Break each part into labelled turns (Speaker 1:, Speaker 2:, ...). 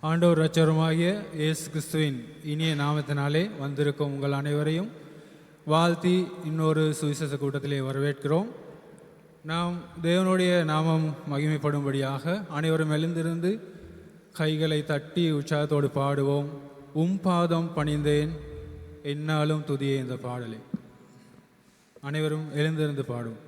Speaker 1: ஆண்டவர் இரட்சகருமாகிய இயேசு கிறிஸ்துவின் இனிய நாமத்தினாலே வந்திருக்கும் உங்கள் அனைவரையும் வாழ்த்தி இன்னொரு சுவிசேஷ கூட்டத்திலே வரவேற்கிறோம். நாம் தேவனுடைய நாமம் மகிமைப்படும்படியாக அனைவரும் எழுந்திருந்து கைகளை தட்டி உற்சாகத்தோடு பாடுவோம். பாதம் பணிந்தேன் என்னாலும் துதியே இந்த பாடலை. அனைவரும் எழுந்திருந்து பாடும்.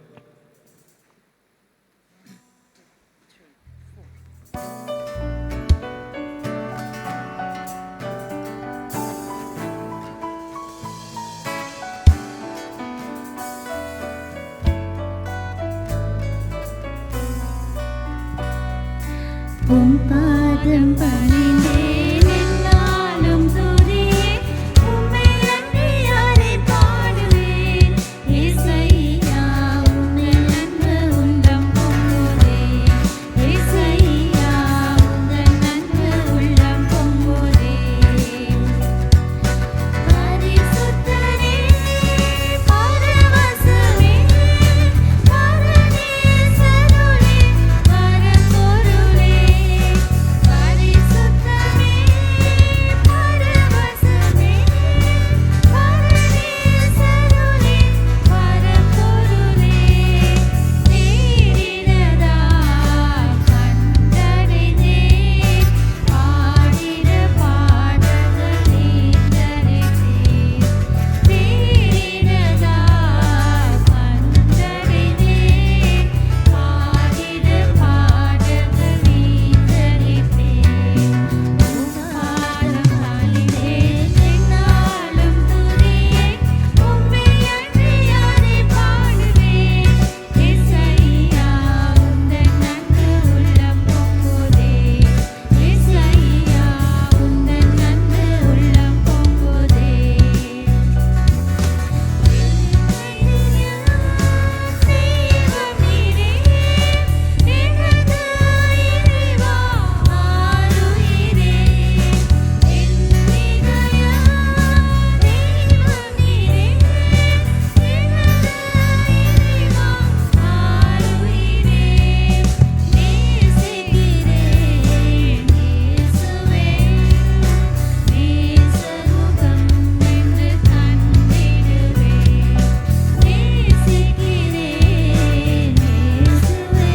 Speaker 2: பாதம் பணிந்தேன் என்னாலும் துதியே உம்மை அன்றி யாரை பாடுவேன். இயேசையா உந்தன் அன்பு உள்ளம் பொங்குதே. இயேசையா உந்தன் அன்பு உள்ளம் பொங்குதே. பரிசுத்தரே பரவசமே பரநேசருளே பரம்பொருளே. பரிசுத்தமே பரவசமே பரநேசருளே பரம்பொருளே. தேடினதா கண்டடைந்தேன் பாடிட பாடல்கள் நீந்தரித்தேன். தேடினதா கண்டடைந்தேன் பாடிட பாடல்கள் நீந்தரித்தேன். பாதம் பணிந்தேன் என்னாலும் துதியே உம்மை அன்றி யாரை பாடுவேன். இயேசையா உந்தன் அன்பு உள்ளம் பொங்குதே. இயேசையா உந்தன் அன்பு உள்ளம் பொங்குதே. தெய்வம் நீரே எனது இறைவா ஆருயிரே. என் இதயம் தெய்வம் நீரே எனது இறைவா ஆருயிரே. நேசிக்கிறேன் இயேசுவே நேசமுகம் என்று கண்டிடுவேன். நேசிக்கிறேன் இயேசுவே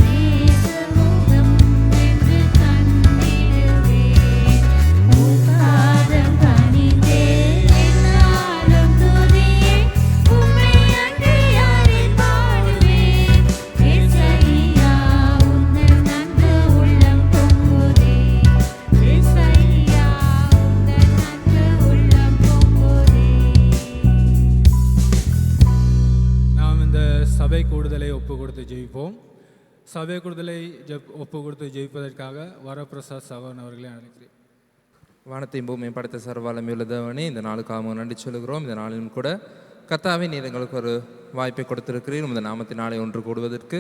Speaker 2: நேசமுகம் என்று கண்டிடுவேன். பாதம் பணிந்தேன் என்னாலும் துதியே உம்மை அன்றி யாரை பாடுவேன். இயேசையா உந்தன் அன்பு உள்ளம் பொங்குதே. இயேசையா உந்தன் அன்பு உள்ளம் பொங்குதே.
Speaker 1: நாம் இந்த சபை கூடுதலை ஒப்பு கொடுத்து ஜெயிப்போம். சபை கூடுதலை ஒப்பு கொடுத்து ஜெயிப்பதற்காக வரப்பிரசாத் சகோதரன் அவர்களை அழைக்கிறேன்.
Speaker 3: வானத்தையும் பூமியை படைத்த சர்வவல்லமையுள்ள தேவனே, இந்த நாளுக்காக நன்றி சொல்லுகிறோம். இந்த நாளிலும் கூட கர்த்தாவே, நீர் எங்களுக்கு ஒரு வாய்ப்பை கொடுத்திருக்கிறீர் உமது நாமத்தினாலே ஒன்று கூடுவதற்கு.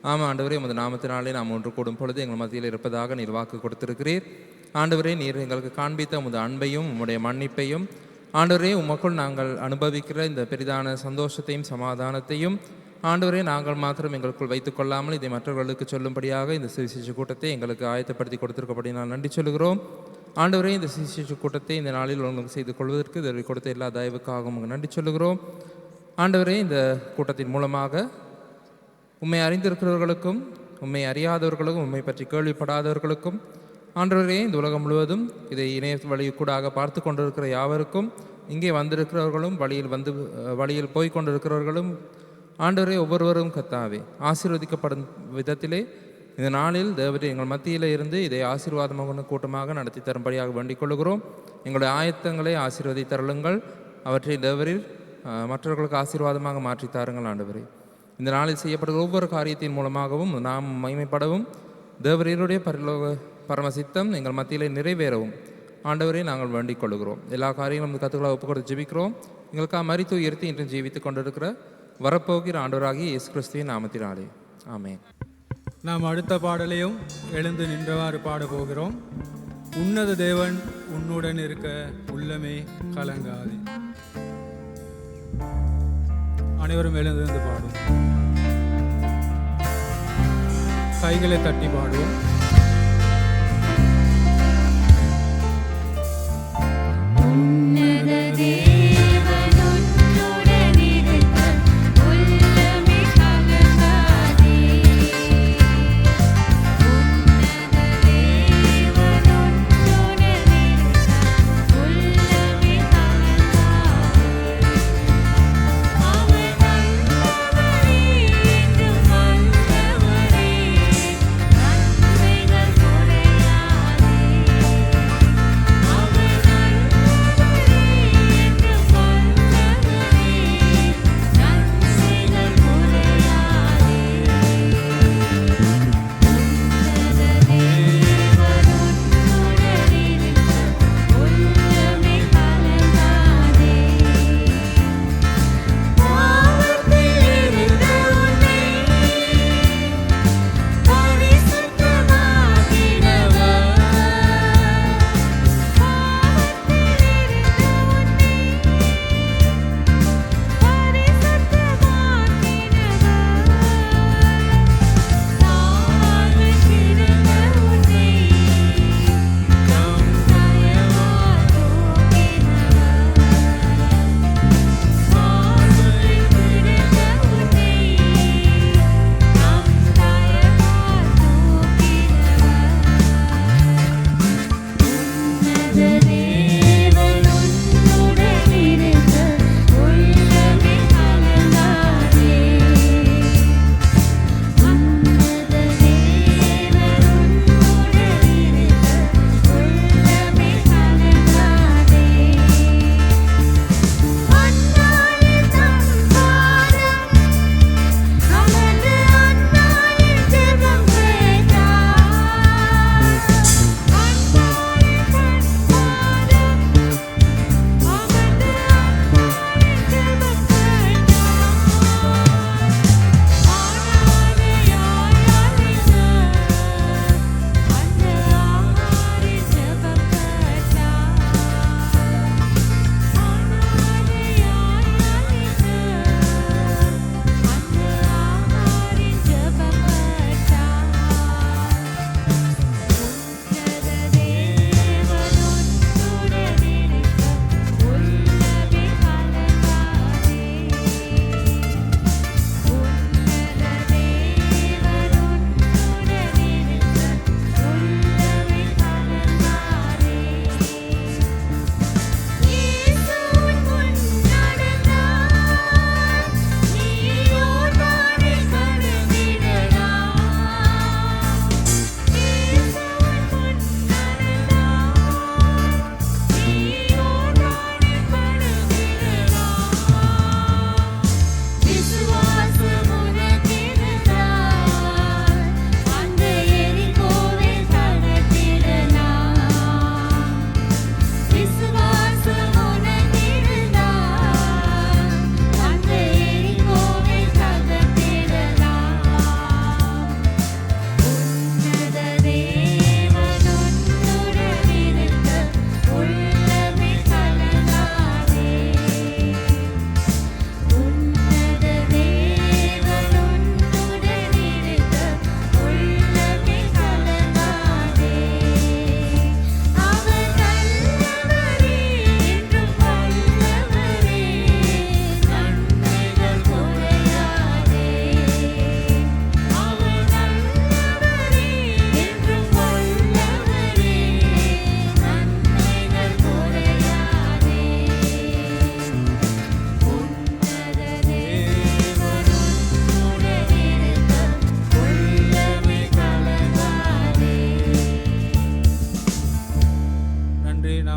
Speaker 3: ஆமாம் ஆண்டவரே, உமது நாமத்தினாலே நாம் ஒன்று கூடும் பொழுது எங்கள் மத்தியில் இருப்பதாக நீர் வாக்கு கொடுத்திருக்கிறீர். ஆண்டவரே, நீர் எங்களுக்கு காண்பித்த உமது அன்பையும் உம்முடைய மன்னிப்பையும், ஆண்டவரே, உமக்குள் நாங்கள் அனுபவிக்கிற இந்த பெரிதான சந்தோஷத்தையும் சமாதானத்தையும் ஆண்டவரே நாங்கள் மாத்திரம் எங்களுக்குள் வைத்துக் கொள்ளாமல் இதை மற்றவர்களுக்கு சொல்லும்படியாக இந்த சுவிசேஷ கூட்டத்தை எங்களுக்கு ஆயத்தப்படுத்தி கொடுத்திருக்கப்படி நான் நன்றி சொல்லுகிறோம். ஆண்டவரே, இந்த சுவிசேஷ கூட்டத்தை இந்த நாளில் ஒழுங்கு செய்து கொள்வதற்கு இதை கொடுத்த எல்லா தயவுக்காகவும் நன்றி சொல்லுகிறோம். ஆண்டவரே, இந்த கூட்டத்தின் மூலமாக உம்மை அறிந்திருக்கிறவர்களுக்கும் உம்மை அறியாதவர்களுக்கும் உம்மை பற்றி கேள்விப்படாதவர்களுக்கும், ஆண்டவரே, இந்த உலகம் முழுவதும் இதை இணைய வழிக்கூடாக பார்த்து கொண்டிருக்கிற யாவருக்கும், இங்கே வந்திருக்கிறவர்களும் வழியில் போய் கொண்டிருக்கிறவர்களும், ஆண்டவரே, ஒவ்வொருவரும் கர்த்தாவே ஆசீர்வதிக்கப்படும் விதத்திலே இந்த நாளில் தேவரே எங்கள் மத்தியில் இருந்து இதை ஆசீர்வாதமாக கூட்டமாக நடத்தி தரும்படியாக வேண்டிக் கொள்கிறோம். எங்களுடைய ஆயத்தங்களை ஆசீர்வதித்தருளுங்கள். அவற்றை தேவரில் மற்றவர்களுக்கு ஆசீர்வாதமாக மாற்றி தாருங்கள். ஆண்டவரே, இந்த நாளில் செய்யப்படுகிற ஒவ்வொரு காரியத்தின் மூலமாகவும் நாம் மகிமைப்படவும், தேவரீருடைய பரமசித்தம் எங்கள் மத்தியிலே நிறைவேறவும் ஆண்டவரே நாங்கள் வேண்டிக் கொள்கிறோம். எல்லா காரியங்களும் கத்துக்களை ஒப்பு கொடுத்து ஜெபிக்கிறோம். எங்களுக்காக மரித்து உயர்த்தி இன்றும் ஜீவித்துக் கொண்டிருக்கிற வரப்போகிற ஆண்டவராகிய இயேசு கிறிஸ்துவின் நாமத்தினாலே ஆமென்.
Speaker 1: நாம் அடுத்த பாடலையும் எழுந்து நின்றவாறு பாட போகிறோம். உன்னத தேவன் உன்னுடன் இருக்க உள்ளமே கலங்காது. அனைவரும் எழுந்திருந்து பாடும். கைகளை தட்டி பாடுவோம்.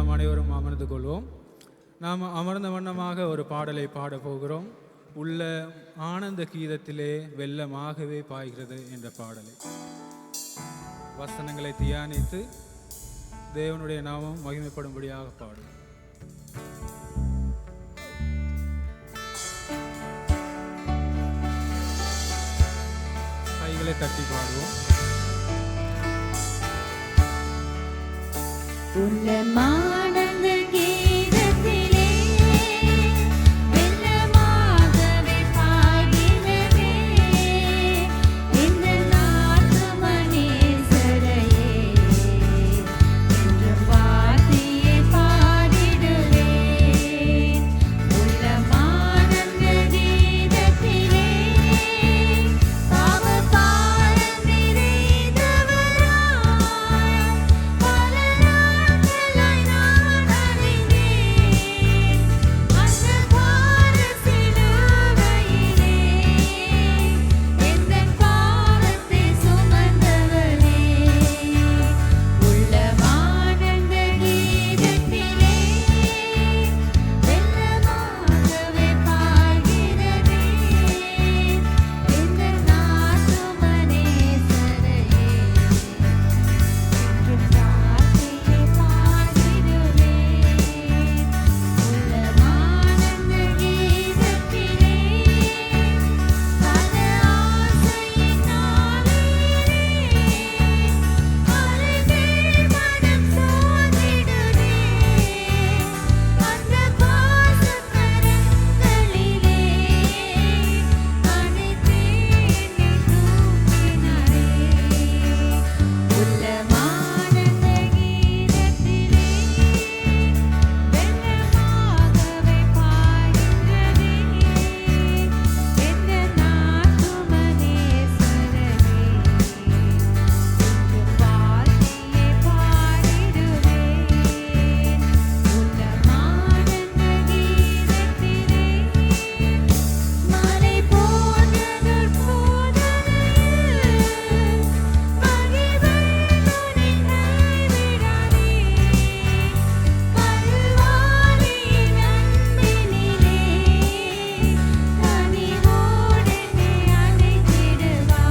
Speaker 1: நாம் அனைவரும் அமர்ந்து கொள்வோம். நாம் அமர்ந்த வண்ணமாக ஒரு பாடலை பாடப் போகிறோம். உள்ள ஆனந்த கீதத்திலே வெள்ளமாகவே பாய்கிறது என்ற பாடலை வசனங்களை தியானித்து தேவனுடைய நாமம் மகிமைப்படும்படியாக பாடும். கைகளை தட்டி பாடுவோம்.
Speaker 2: உள்ளமானந்த கீதத்திலே வெள்ளமாகவே பாய்கிறதே இந்த நாட்டுமனேசரையே என்று வார்த்தையை பாடிடுவேன். உள்ளமானந்த கீதத்திலே பாவபாரம் நிறைந்தவராய் பல நாட்களாய் நான் அறிந்தேன். அந்த பார சிலுவையிலே எந்தன் பாவத்தை சுமந்தவரே. உள்ளமானந்த கீதத்திலே வெள்ளமாகவே பாய்கிறதே இந்த நாட்டுமனேசரையே என்று வார்த்தையை பாடிடுவேன். உள்ளமானந்த கீதத்திலே பல ஆசையின் நாளிலே அருகில் மனம் சோர்ந்திடுதே. அந்த பாசக்கரங்களிலே அணைத்தே என்னை தூக்கினாரே. உள்ளமானந்த கீதத்திலே வெள்ளமாகவே பாய்கிறதே எந்த நாட்டுமனேசரையே என்று வார்த்தையை பாடிடுவேன். உள்ளமானந்த கீதத்திலே மலை போன்றதொரு போதனையில் மகிழ்வை உன்னை கைவிடாதே. பல்வாரியின் அன்பினிலே கனிவோடென்னை அணைத்திடுவார்.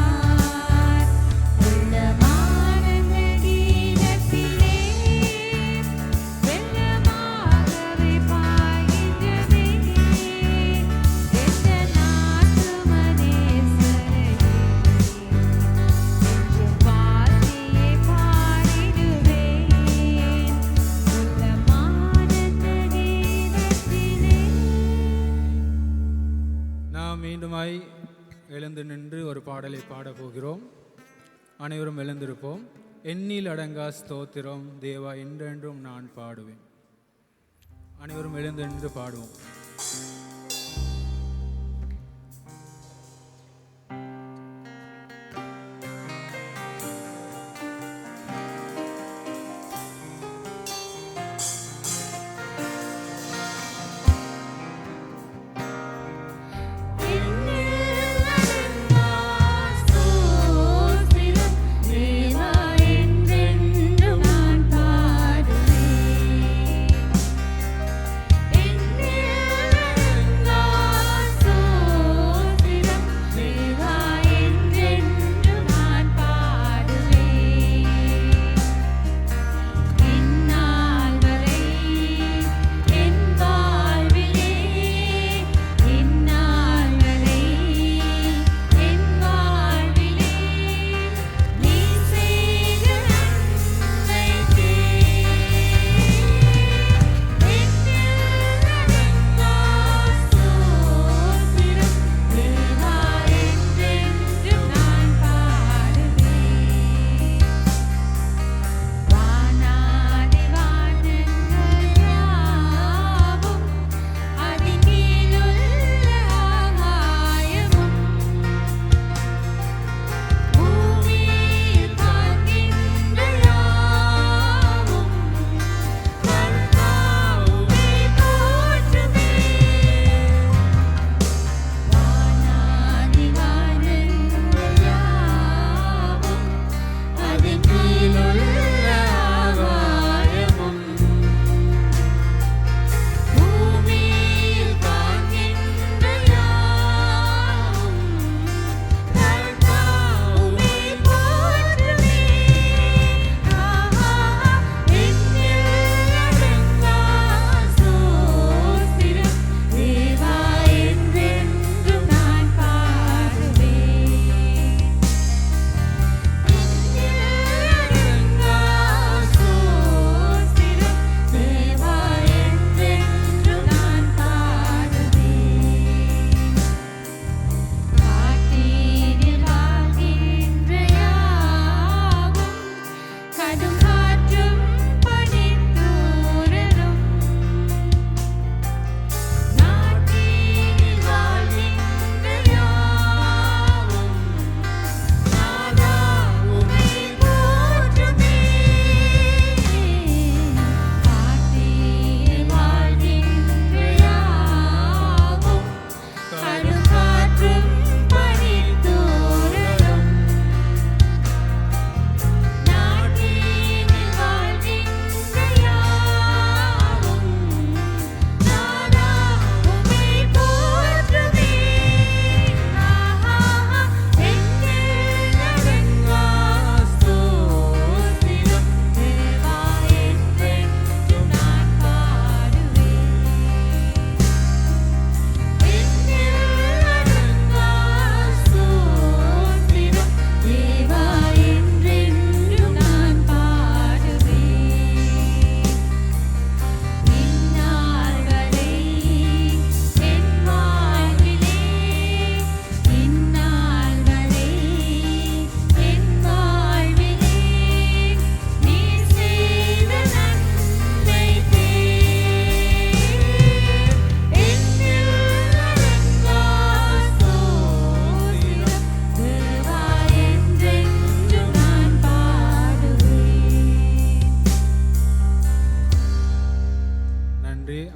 Speaker 2: உள்ளமானந்த கீதத்திலே வெள்ளமாகவே பாய்கின்றதே எந்த நாட்டுமனேசரையே என்று வார்த்தையை பாடிடுவேன். உள்ளமானந்த கீதத்திலே.
Speaker 1: நாம் மீண்டுமாய் எழுந்து நின்று ஒரு பாடலை பாடப் போகிறோம். அனைவரும் எழுந்திருப்போம். எண்ணில் அடங்கா ஸ்தோத்திரம் தேவா என்றென்றும் நான் பாடுவேன். அனைவரும் எழுந்து நின்று பாடுவோம்.
Speaker 2: எண்ணில் அடங்கா ஸ்தோத்திரம் தேவா என்றென்றும் நான் பாடுவேன். எண்ணில்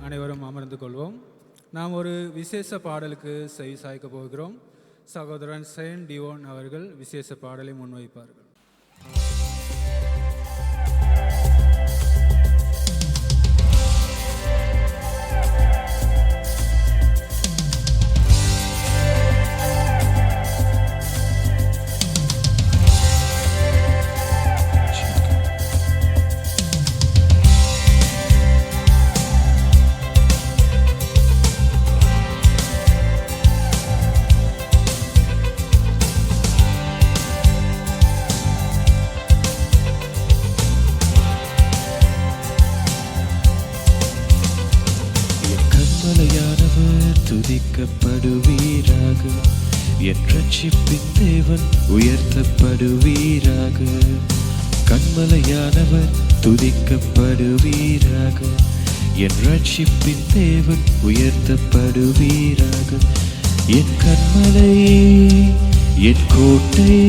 Speaker 1: அனைவரும் அமர்ந்து கொள்வோம். நாம் ஒரு விசேஷ பாடலுக்கு செவி சாய்க்க போகிறோம். சகோதரன் செயின்ட் டிவோன் அவர்கள் விசேஷ பாடலை முன்வைப்பார்கள்.
Speaker 4: துதிக்கப்படுவீராக, என் ரட்சிப்பின் தேவன் உயர்த்தப்படுவீராக. கன்மலையானவர் துதிக்கப்படுவீராக, என் ரட்சிப்பின் தேவன் உயர்த்தப்படுவீராக. என் கன்மலை, என் கோட்டை,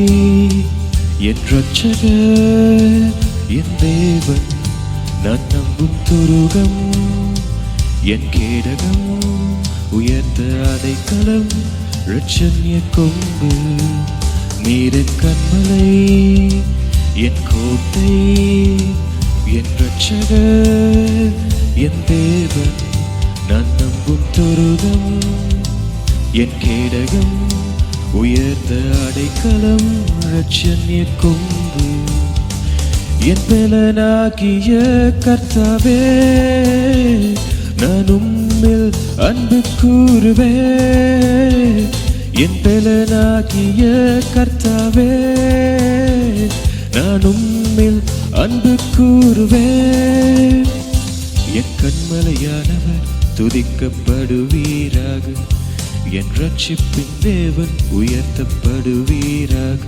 Speaker 4: என் ரட்சகர், என் தேவன், நான் நம்பும் துருகம், என் கேடகம், உயர்ந்த அடைக்கலம், இரட்சண்ய கொம்பு. நீர் என் கன்மலை, என் கோட்டை, என் ரட்சகர், என் தேவன், நான் நம்பும் துருகம், என் கேடகம், உயர்ந்த அடைக்கலம், இரட்சண்ய கொம்பு. என் பலனாகிய கர்த்தாவே, நான் உம்மில் அன்பு கூறுவேன். என் பலனாகிய கர்த்தாவே, நான் உம்மில் அன்பு கூறுவேன். என் கன்மலையானவர் துதிக்கப்படுவீராக, என் ரட்சிப்பின் தேவன் உயர்த்தப்படுவீராக.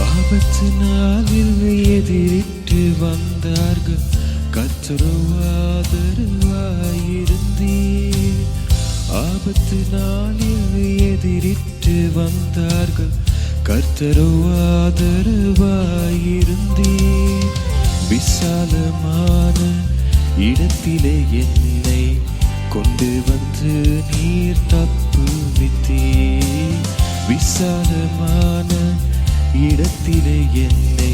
Speaker 4: ஆபத்து நாளில் எதிரிட்டு வந்தார்கள், கர்த்தரோ ஆதரவாயிருந்தீர். ஆபத்து நாளில் எதிரிட்டு வந்தார்கள், கர்த்தரோ ஆதரவாயிருந்தீர். விசாலமான இடத்திலே என்னை கொண்டு வந்து நீர் தப்புவித்தீர். விசாலமான இடத்திலே என்னை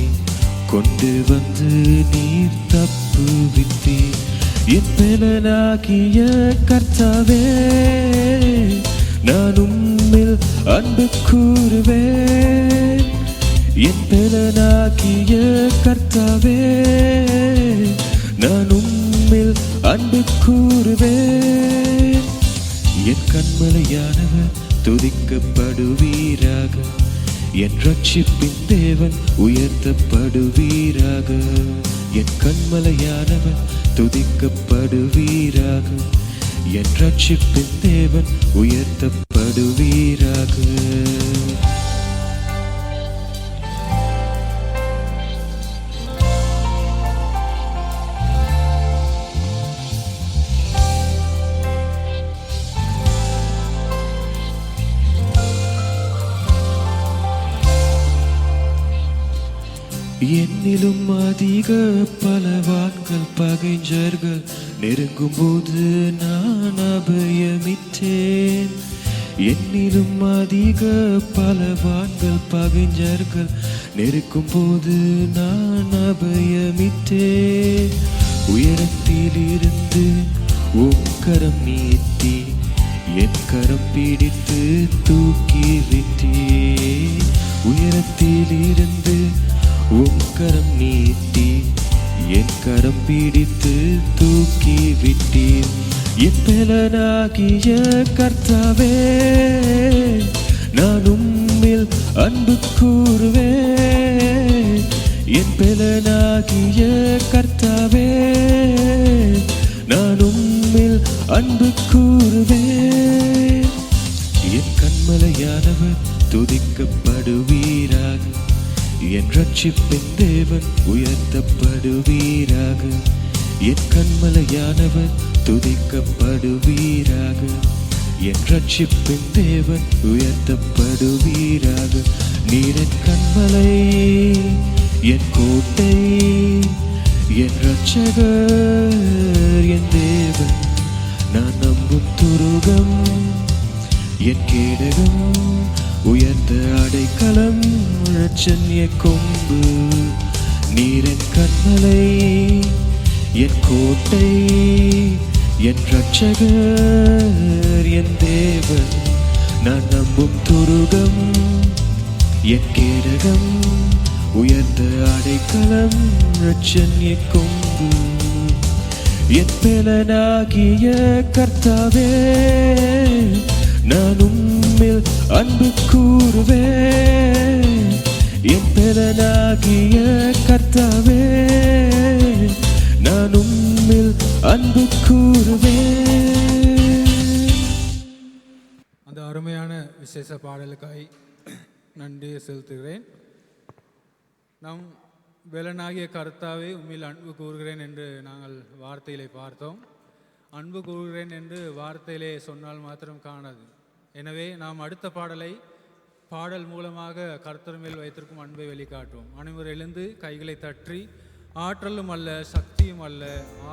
Speaker 4: கொண்டு வந்து நீர் தப்புவித்தீர். என் பலனாகிய கர்த்தாவே, நான் உம்மில் அன்பு கூறுவேன். என் பலனாகிய கர்த்தாவே, நான் உம்மில் அன்பு கூறுவேன். என் கன்மலையானவர் துதிக்கப்படுவீராக, என் ரட்சிப்பின் தேவன் உயர்த்தப்படுவீராக. என் கன்மலையானவர் துதிக்கப்படுவீராக, என் ரட்சிப்பின் தேவன் உயர்த்தப்படுவீராக. என்னிலும் அதிக பலவான்கள் பகைஞர்கள் நெருங்கும் போது நான் அபயமிட்டேன். என்னிலும் அதிக பலவான்கள் பகைஞர்கள் நெருக்கும் போது நான் அபயமிட்டேன். உயரத்திலிருந்து உம் கரம் நீட்டி என் கரம் பிடித்து தூக்கி விட்டேன். உயரத்திலிருந்து உம் கரம் நீட்டி என் கரம் பிடித்து தூக்கி விட்டீர். என் பலனாகிய கர்த்தாவே, நான் உம்மில் அன்பு கூறுவேன். என் பலனாகிய கர்த்தாவே, நான் உம்மில் அன்பு கூறுவேன். என் கன்மலையானவர் துதிக்கப்படுவீராக, என் ரட்சிப்பின் தேவன் உயர்த்தப்படுவீராக. என் கண்மலையானவர் துதிக்கப்படுவீராக. என் ரட்சிப்பின் தேவன் உயர்த்தப்படுவீராக. நீர் என் கண்மலை, என் கோட்டை, என் ரட்சகர், என் தேவன், நான் நம்பும் துருகம், என் கேடகம், உயர்ந்த அடைக்கலம், இரட்சண்ய கொம்பு. நீர் என் கண்மலை, என் கோட்டை, என் ரட்சகர், என் தேவன், நான் நம்பும் துருகம், என் கேடகம், உயர்ந்த அடைக்கலம், இரட்சண்ய கொம்பு. என் பெலனாகிய கர்த்தாவே, நான் உம்மில் அன்பு கூறுவேன். என் பெலனாகிய கர்த்தாவே, நான் உம்மில் அன்பு கூறுவேன்.
Speaker 1: அந்த அருமையான விசேஷ பாடலுக்காய் நன்றி செலுத்துகிறேன். நம் வேலனாகிய கர்த்தாவே உம்மில் அன்பு கூறுகிறேன் என்று நாங்கள் வார்த்தையிலே பார்த்தோம். அன்பு கூறுகிறேன் என்று வார்த்தையிலே சொன்னால் மாத்திரம் காணாது. எனவே நாம் அடுத்த பாடலை பாடல் மூலமாக கர்த்தர் மேல் வைத்திருக்கும் அன்பை வெளிக்காட்டுவோம். அனைவரும் எழுந்து கைகளை தட்டி ஆற்றலும் அல்ல சக்தியும் அல்ல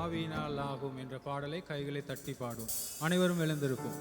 Speaker 1: ஆவியினால் ஆகும் என்ற பாடலை கைகளை தட்டி பாடும். அனைவரும் எழுந்திருக்கும்.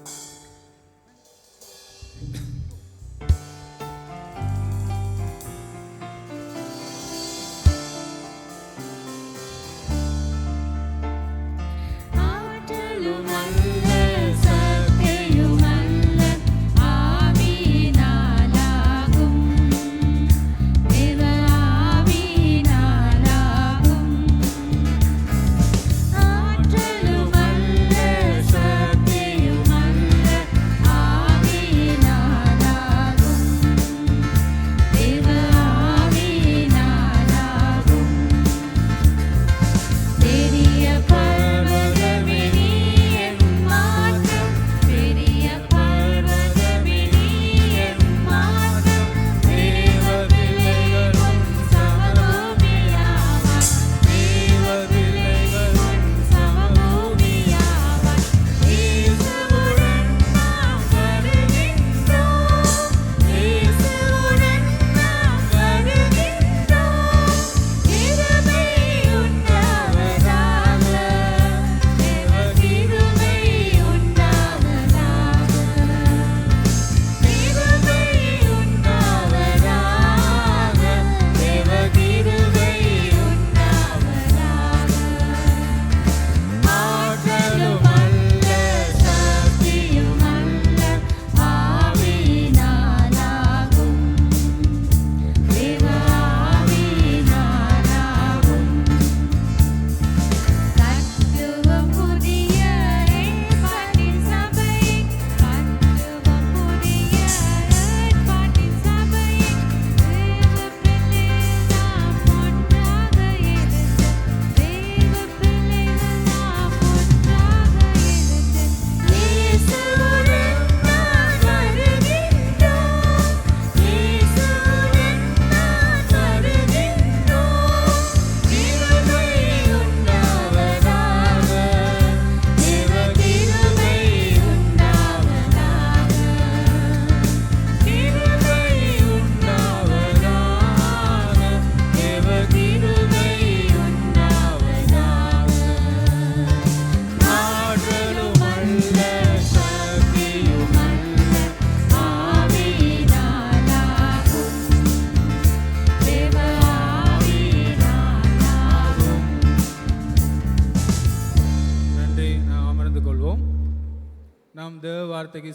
Speaker 1: நாம் தேவ வார்த்தைக்கு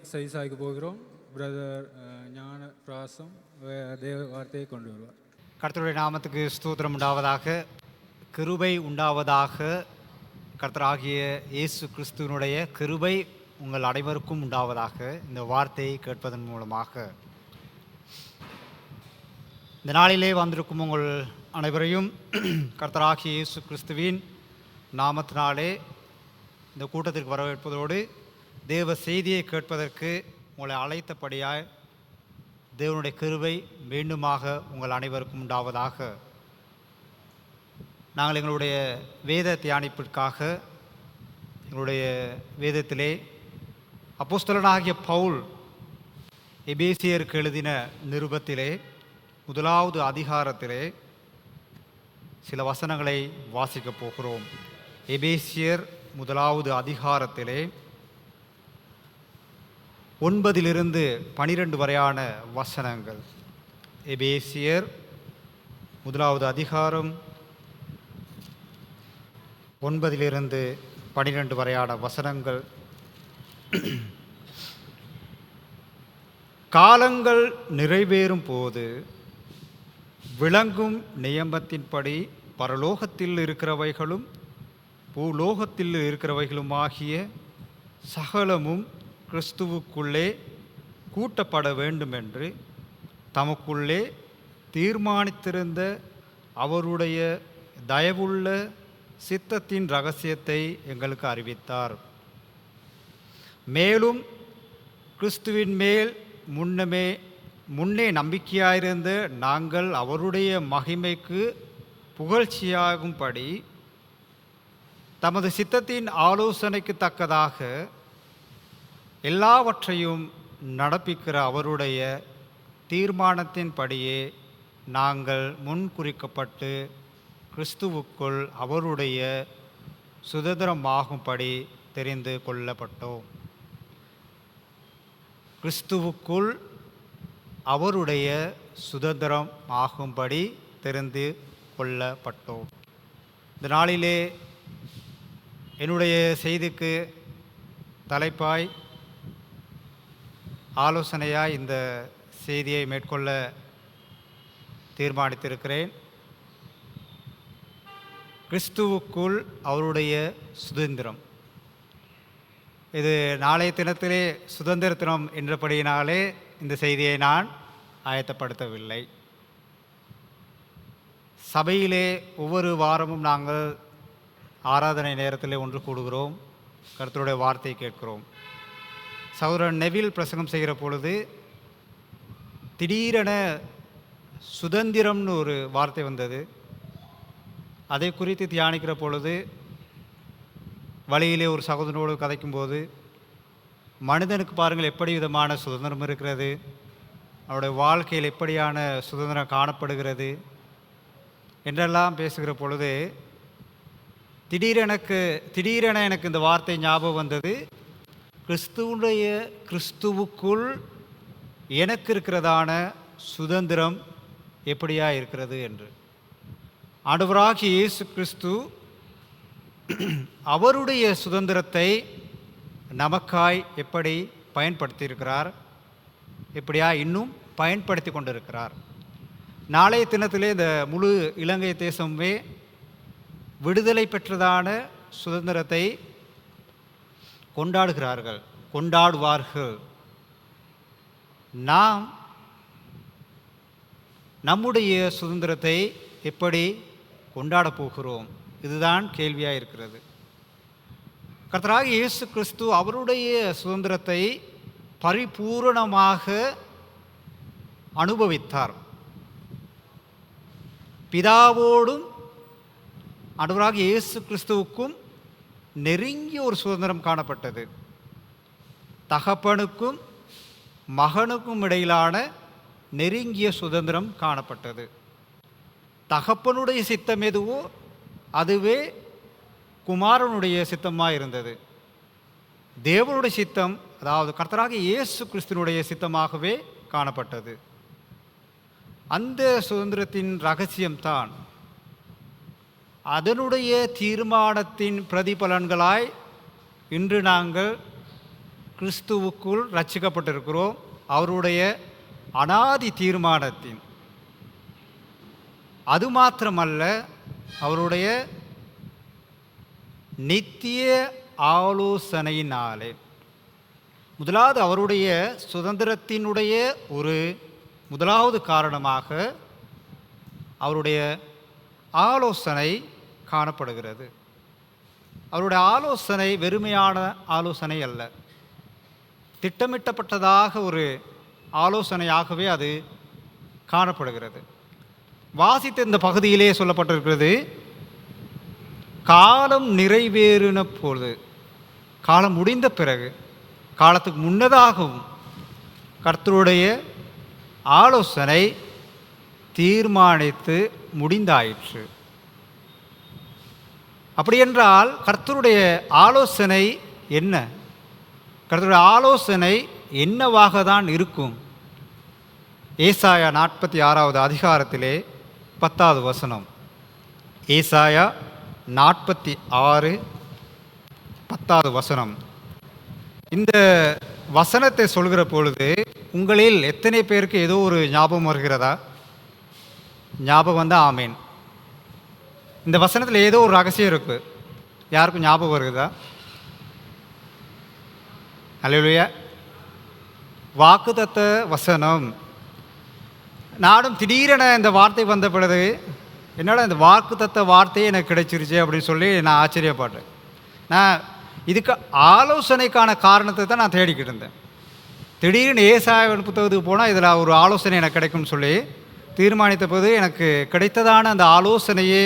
Speaker 1: செவி சாய்க்க போகிறோம். பிரதர் ஞான பிராசம் தேவ வார்த்தையை கொண்டு வருவார்.
Speaker 5: கர்த்தருடைய நாமத்துக்கு ஸ்தோத்திரம் உண்டாவதாக, கிருபை உண்டாவதாக. கர்த்தராகிய இயேசு கிறிஸ்துவனுடைய கிருபை உங்கள் அனைவருக்கும் உண்டாவதாக. இந்த வார்த்தையை கேட்பதன் மூலமாக இந்த நாளிலே வந்திருக்கும் உங்கள் அனைவரையும் கர்த்தராகிய இயேசு கிறிஸ்துவின் நாமத்தினாலே இந்த கூட்டத்திற்கு வரவேற்பதோடு தேவ செய்தியை கேட்பதற்கு உங்களை அழைத்தபடியாய் தேவனுடைய கிருபை மீண்டுமாக உங்கள் அனைவருக்கும் உண்டாவதாக. நாங்கள் எங்களுடைய வேத தியானிப்பிற்காக எங்களுடைய வேதத்திலே அப்போஸ்தலனாகிய பவுல் எபேசியருக்கு எழுதின நிருபத்திலே 1வது அதிகாரத்திலே சில வசனங்களை வாசிக்கப் போகிறோம். எபேசியர் 1வது அதிகாரத்திலே 9 12 வரையான வசனங்கள். எபேசியர் 1வது அதிகாரம் 9 12 வரையான வசனங்கள். காலங்கள் நிறைவேறும் போது விளங்கும் நியமத்தின்படி பரலோகத்தில் இருக்கிறவைகளும் பூலோகத்தில் இருக்கிறவைகளுமாகிய சகலமும் கிறிஸ்துவுக்குள்ளே கூட்டப்பட வேண்டுமென்று தமக்குள்ளே தீர்மானித்திருந்த அவருடைய தயவுள்ள சித்தத்தின் இரகசியத்தை எங்களுக்கு அறிவித்தார். மேலும் கிறிஸ்துவின் மேல் முன்னே நம்பிக்கையாயிருந்த நாங்கள் அவருடைய மகிமைக்கு புகழ்ச்சியாகும்படி தமது சித்தத்தின் ஆலோசனைக்கு தக்கதாக எல்லாவற்றையும் நடப்பிக்கிற அவருடைய தீர்மானத்தின்படியே நாங்கள் முன்குறிக்கப்பட்டு கிறிஸ்துவுக்குள் அவருடைய சுதந்திரமாகும்படி தெரிந்து கொள்ளப்பட்டோம். கிறிஸ்துவுக்குள் அவருடைய சுதந்திரம் ஆகும்படி தெரிந்து கொள்ளப்பட்டோம். இந்த நாளிலே என்னுடைய செய்திக்கு தலைப்பாய் ஆலோசனையாய் இந்த செய்தியை மேற்கொள்ள தீர்மானித்திருக்கிறேன். கிறிஸ்துவுக்குள் அவருடைய சுதந்திரம். இது நாளைய தினத்திலே சுதந்திர தினம் என்றபடியினாலே இந்த செய்தியை நான் ஆயத்தப்படுத்தவில்லை. சபையிலே ஒவ்வொரு வாரமும் நாங்கள் ஆராதனை நேரத்தில் ஒன்று கூடுகிறோம், கர்த்தருடைய வார்த்தையை கேட்கிறோம். சகோதரன் நெவில் பிரசங்கம் செய்கிற பொழுது திடீரென சுதந்திரம்னு ஒரு வார்த்தை வந்தது. அதை குறித்து தியானிக்கிற பொழுது வழியிலே ஒரு சகோதரனோடு கதைக்கும்போது மனிதனுக்கு பாருங்கள் எப்படி விதமான சுதந்திரம் இருக்கிறது, அவருடைய வாழ்க்கையில் எப்படியான சுதந்திரம் காணப்படுகிறது என்றெல்லாம் பேசுகிற பொழுது திடீரென எனக்கு இந்த வார்த்தை ஞாபகம் வந்தது. கிறிஸ்துவுக்குள் எனக்கு இருக்கிறதான சுதந்திரம் எப்படியா இருக்கிறது என்று. ஆண்டவராகிய இயேசு கிறிஸ்து அவருடைய சுதந்திரத்தை நமக்காய் எப்படி பயன்படுத்தியிருக்கிறார், எப்படியா இன்னும் பயன்படுத்தி கொண்டிருக்கிறார். நாளைய தினத்திலே இந்த முழு இலங்கை தேசமே விடுதலை பெற்றதான சுதந்திரத்தை கொண்டாடுவார்கள். நாம் நம்முடைய சுதந்திரத்தை எப்படி கொண்டாடப் போகிறோம்? இதுதான் கேள்வியாக இருக்கிறது. கர்த்தராகிய இயேசு கிறிஸ்து அவருடைய சுதந்திரத்தை பரிபூரணமாக அனுபவித்தார். பிதாவோடும் ஆண்டவராகிய இயேசு கிறிஸ்துவுக்கும் நெருங்கிய ஒரு சுதந்திரம் காணப்பட்டது. தகப்பனுக்கும் மகனுக்கும் இடையிலான நெருங்கிய சுதந்திரம் காணப்பட்டது. தகப்பனுடைய சித்தம் எதுவோ அதுவே குமாரனுடைய சித்தமாக இருந்தது. தேவனுடைய சித்தம், அதாவது கர்த்தராகிய இயேசு கிறிஸ்துவினுடைய சித்தமாகவே காணப்பட்டது. அந்த சுதந்திரத்தின் இரகசியம்தான் அதனுடைய தீர்மானத்தின் பிரதிபலன்களாய் இன்று நாங்கள் கிறிஸ்துவுக்குள் ரட்சிக்கப்பட்டிருக்கிறோம். அவருடைய அனாதி தீர்மானத்தின், அது மாத்திரமல்ல, அவருடைய நித்திய ஆலோசனையினாலே. முதலாவது அவருடைய சுதந்திரத்தினுடைய ஒரு முதலாவது காரணமாக அவருடைய ஆலோசனை காணப்படுகிறது. அவருடைய ஆலோசனை வெறுமையான ஆலோசனை அல்ல, திட்டமிட்டப்பட்டதாக ஒரு ஆலோசனையாகவே அது காணப்படுகிறது. வாசித்த இந்த பகுதியிலே சொல்லப்பட்டிருக்கிறது, காலம் நிறைவேறின பொழுது, காலம் முடிந்த பிறகு, காலத்துக்கு முன்னதாகவும் கர்த்தருடைய ஆலோசனை தீர்மானித்து முடிந்தாயிற்று. அப்படியென்றால் கர்த்தருடைய ஆலோசனை என்ன? கர்த்தருடைய ஆலோசனை என்னவாக தான் இருக்கும்? ஏசாயா 46வது அதிகாரத்திலே 10வது வசனம். ஏசாயா 46 10வது வசனம். இந்த வசனத்தை சொல்கிற பொழுது உங்களில் எத்தனை பேருக்கு ஏதோ ஒரு ஞாபகம் வருகிறதா? ஞாபகம் வந்தால் ஆமேன். இந்த வசனத்தில் ஏதோ ஒரு ரகசியம் இருக்கு. யாருக்கும் ஞாபகம் வருகிறதா? அல்லேலூயா. வாக்குத்தத்த வசனம். நானும் திடீரென இந்த வார்த்தை வந்த பிறகு என்னடா இந்த வாக்குத்தத்த வார்த்தையே எனக்கு கிடைச்சிருச்சு அப்படின்னு சொல்லி நான் ஆச்சரியப்பட்டேன். நான் இதுக்கு ஆலோசனைக்கான காரணத்தை தான் நான் தேடிக்கிட்டு இருந்தேன். திடீர்னு ஏசாயாவின் புத்தகத்துக்கு போனால் இதில் ஒரு ஆலோசனை எனக்கு கிடைக்கும்னு சொல்லி தீர்மானித்த போது எனக்கு கிடைத்ததான அந்த ஆலோசனையே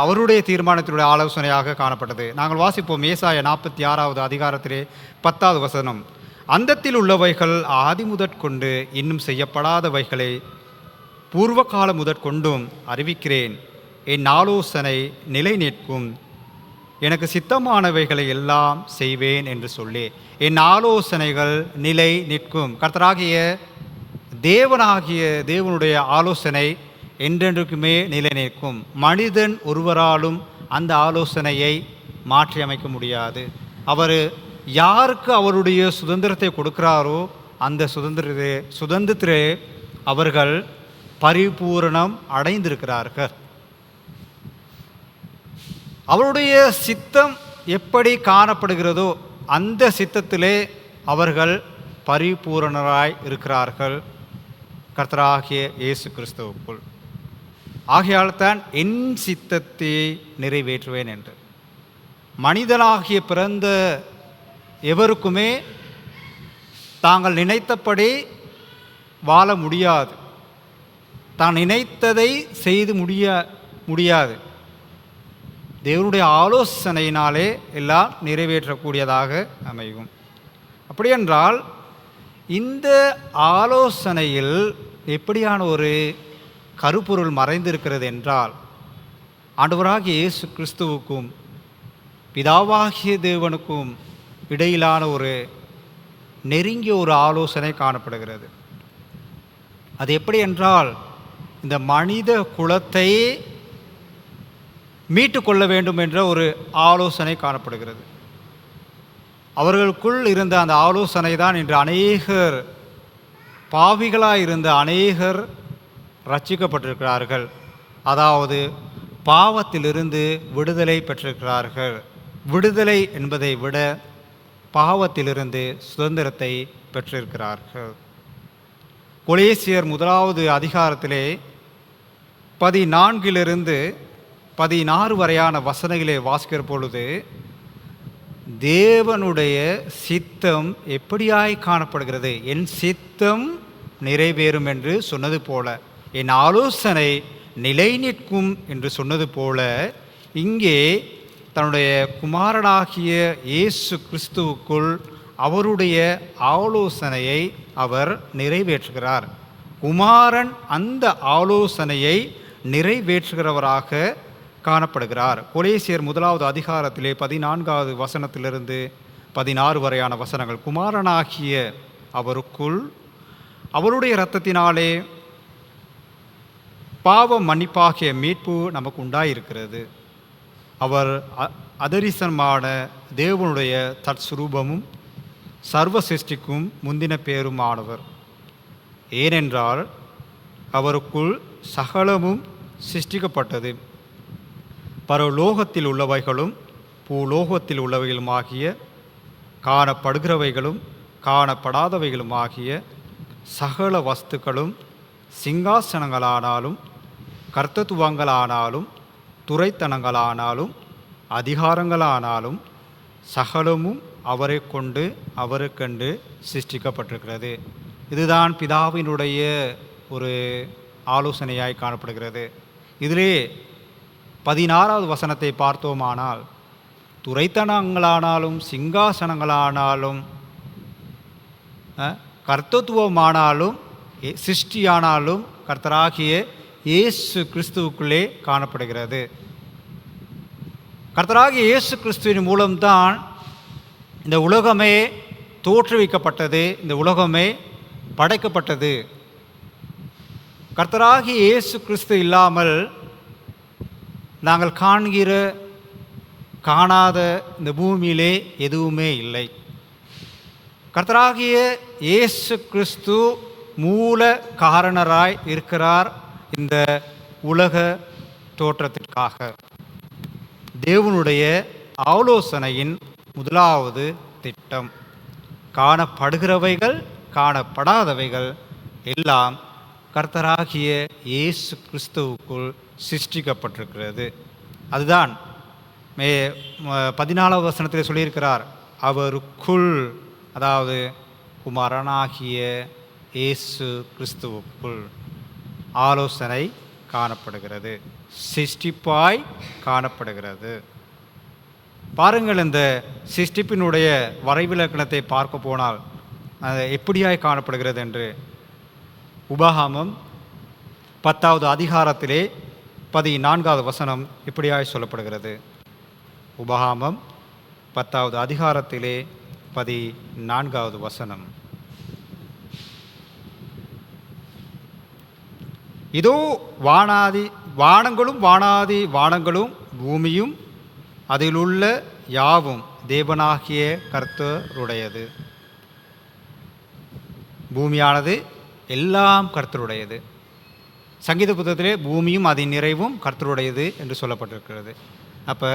Speaker 5: அவருடைய தீர்மானத்தினுடைய ஆலோசனையாக காணப்பட்டது. நாங்கள் வாசிப்போம் ஏசாயா 46வது அதிகாரத்திலே 10வது வசனம். அந்தத்தில் உள்ளவைகள் ஆதி முதற்கொண்டு இன்னும் செய்யப்படாதவைகளை பூர்வ காலம் முதற்கொண்டும் அறிவிக்கிறேன். என் ஆலோசனை நிலை நிற்கும், எனக்கு சித்தமானவைகளை எல்லாம் செய்வேன் என்று சொல்லி என் ஆலோசனைகள் நிலை நிற்கும். கர்த்தராகிய தேவனுடைய ஆலோசனை என்றென்றுக்குமே நிலை நிற்கும். மனிதன் ஒருவராலும் அந்த ஆலோசனையை மாற்றி அமைக்க முடியாது. அவர் யாருக்கு அவருடைய சுதந்திரத்தை கொடுக்கிறாரோ அந்த சுதந்திரத்திலே அவர்கள் பரிபூரணம் அடைந்திருக்கிறார்கள். அவருடைய சித்தம் எப்படி காணப்படுகிறதோ அந்த சித்தத்திலே அவர்கள் பரிபூரணராய் இருக்கிறார்கள் கர்த்தராகிய இயேசு கிறிஸ்துவுக்குள். ஆகையால் தான் என் சித்தத்தை நிறைவேற்றுவேன் என்று. மனிதனாகிய பிறந்த எவருக்குமே தாங்கள் நினைத்தபடி வாழ முடியாது. தான் நினைத்ததை செய்து முடியாது. தேவனுடைய ஆலோசனையினாலே எல்லாம் நிறைவேற்றக்கூடியதாக அமையும். அப்படியென்றால் இந்த ஆலோசனையில் எப்படியான ஒரு கருப்பொருள் மறைந்திருக்கிறது என்றால், ஆண்டவராகிய இயேசு கிறிஸ்துவுக்கும் பிதாவாகிய தேவனுக்கும் இடையிலான ஒரு நெருங்கிய ஒரு ஆலோசனை காணப்படுகிறது. அது எப்படி என்றால், இந்த மனித குலத்தை மீட்டு கொள்ள வேண்டும் என்ற ஒரு ஆலோசனை காணப்படுகிறது. அவர்களுக்குள் இருந்த அந்த ஆலோசனை தான் இன்று அநேகர் பாவிகளாக இருந்த அநேகர் ரட்சிக்கப்பட்டிருக்கிறார்கள். அதாவது பாவத்திலிருந்து விடுதலை பெற்றிருக்கிறார்கள். விடுதலை என்பதை விட பாவத்திலிருந்து சுதந்திரத்தை பெற்றிருக்கிறார்கள். கொலேசியர் 1வது அதிகாரத்திலே 14 16 வரையான வசனங்களை வாசிக்கிற பொழுது தேவனுடைய சித்தம் எப்படியாய் காணப்படுகிறது? என் சித்தம் நிறைவேறும் என்று சொன்னது போல, என் ஆலோசனை நிலை நிற்கும் என்று சொன்னது போல, இங்கே தன்னுடைய குமாரனாகிய இயேசு கிறிஸ்துவுக்குள் அவருடைய ஆலோசனையை அவர் நிறைவேற்றுகிறார். குமாரன் அந்த ஆலோசனையை நிறைவேற்றுகிறவராக காணப்படுகிறார். கொலேசியர் 1வது அதிகாரத்திலே 14வது வசனத்திலிருந்து 16 வரையான வசனங்கள். குமாரனாகிய அவருக்குள் அவருடைய இரத்தத்தினாலே பாவ மன்னிப்பாகிய மீட்பு நமக்கு உண்டாயிருக்கிறது. அவர் அதரிசனமான தேவனுடைய தற்சுரூபமும் சர்வ சிருஷ்டிக்கும் முந்தின பேருமானவர். ஏனென்றால் அவருக்குள் சகலமும் சிருஷ்டிக்கப்பட்டது, பரலோகத்தில் உள்ளவைகளும் பூலோகத்தில் உள்ளவைகளுமாகிய காணப்படுகிறவைகளும் காணப்படாதவைகளுமாகிய சகல வஸ்துக்களும் சிங்காசனங்களானாலும் கர்த்தத்துவங்களானாலும் துரைத்தனங்களானாலும் அதிகாரங்களானாலும் சகலமும் அவரை கொண்டு அவருக்கென்று சிருஷ்டிக்கப்பட்டிருக்கிறது. இதுதான் பிதாவினுடைய ஒரு ஆலோசனையாய் காணப்படுகிறது. இதிலே 16வது வசனத்தை பார்த்தோமானால், துரைத்தனங்களானாலும் சிங்காசனங்களானாலும் கர்த்தத்துவமானாலும் சிருஷ்டியானாலும் கர்த்தராகிய இயேசு கிறிஸ்துவுக்குள்ளே காணப்படுகிறது. கர்த்தராகிய இயேசு கிறிஸ்துவின் மூலம்தான் இந்த உலகமே தோற்றுவிக்கப்பட்டது, இந்த உலகமே படைக்கப்பட்டது. கர்த்தராகிய இயேசு கிறிஸ்து இல்லாமல் நாங்கள் காணாத இந்த பூமியிலே எதுவுமே இல்லை. கர்த்தராகிய இயேசு கிறிஸ்து மூல காரணராய் இருக்கிறார் இந்த உலக தோற்றத்திற்காக. தேவனுடைய ஆலோசனையின் முதலாவது திட்டம், காணப்படுகிறவைகள் காணப்படாதவைகள் எல்லாம் கர்த்தராகிய இயேசு கிறிஸ்துவுக்குள் சிருஷ்டிக்கப்பட்டிருக்கிறது. அதுதான் 14வது வசனத்தில் சொல்லியிருக்கிறார், அவருக்குள், அதாவது குமாரனாகிய இயேசு கிறிஸ்துவுக்குள் ஆலோசனை காணப்படுகிறது, சிருஷ்டிப்பாய் காணப்படுகிறது. பாருங்கள், இந்த சிருஷ்டிப்பினுடைய வரைவிலக்கணத்தை பார்க்க போனால் அது எப்படியாய் காணப்படுகிறது என்று. உபாகமம் 10வது அதிகாரத்திலே 14வது வசனம் இப்படியாய் சொல்லப்படுகிறது. உபாகமம் 10வது அதிகாரத்திலே 14வது வசனம், இதோ வானங்களும் வானங்களும் பூமியும் அதிலுள்ள யாவும் தேவனாகிய கர்த்தருடையது. பூமியானது எல்லாம் கர்த்தருடையது. சங்கீத புத்தகத்திலே பூமியும் அதன் நிறைவும் கர்த்தருடையது என்று சொல்லப்பட்டிருக்கிறது. அப்போ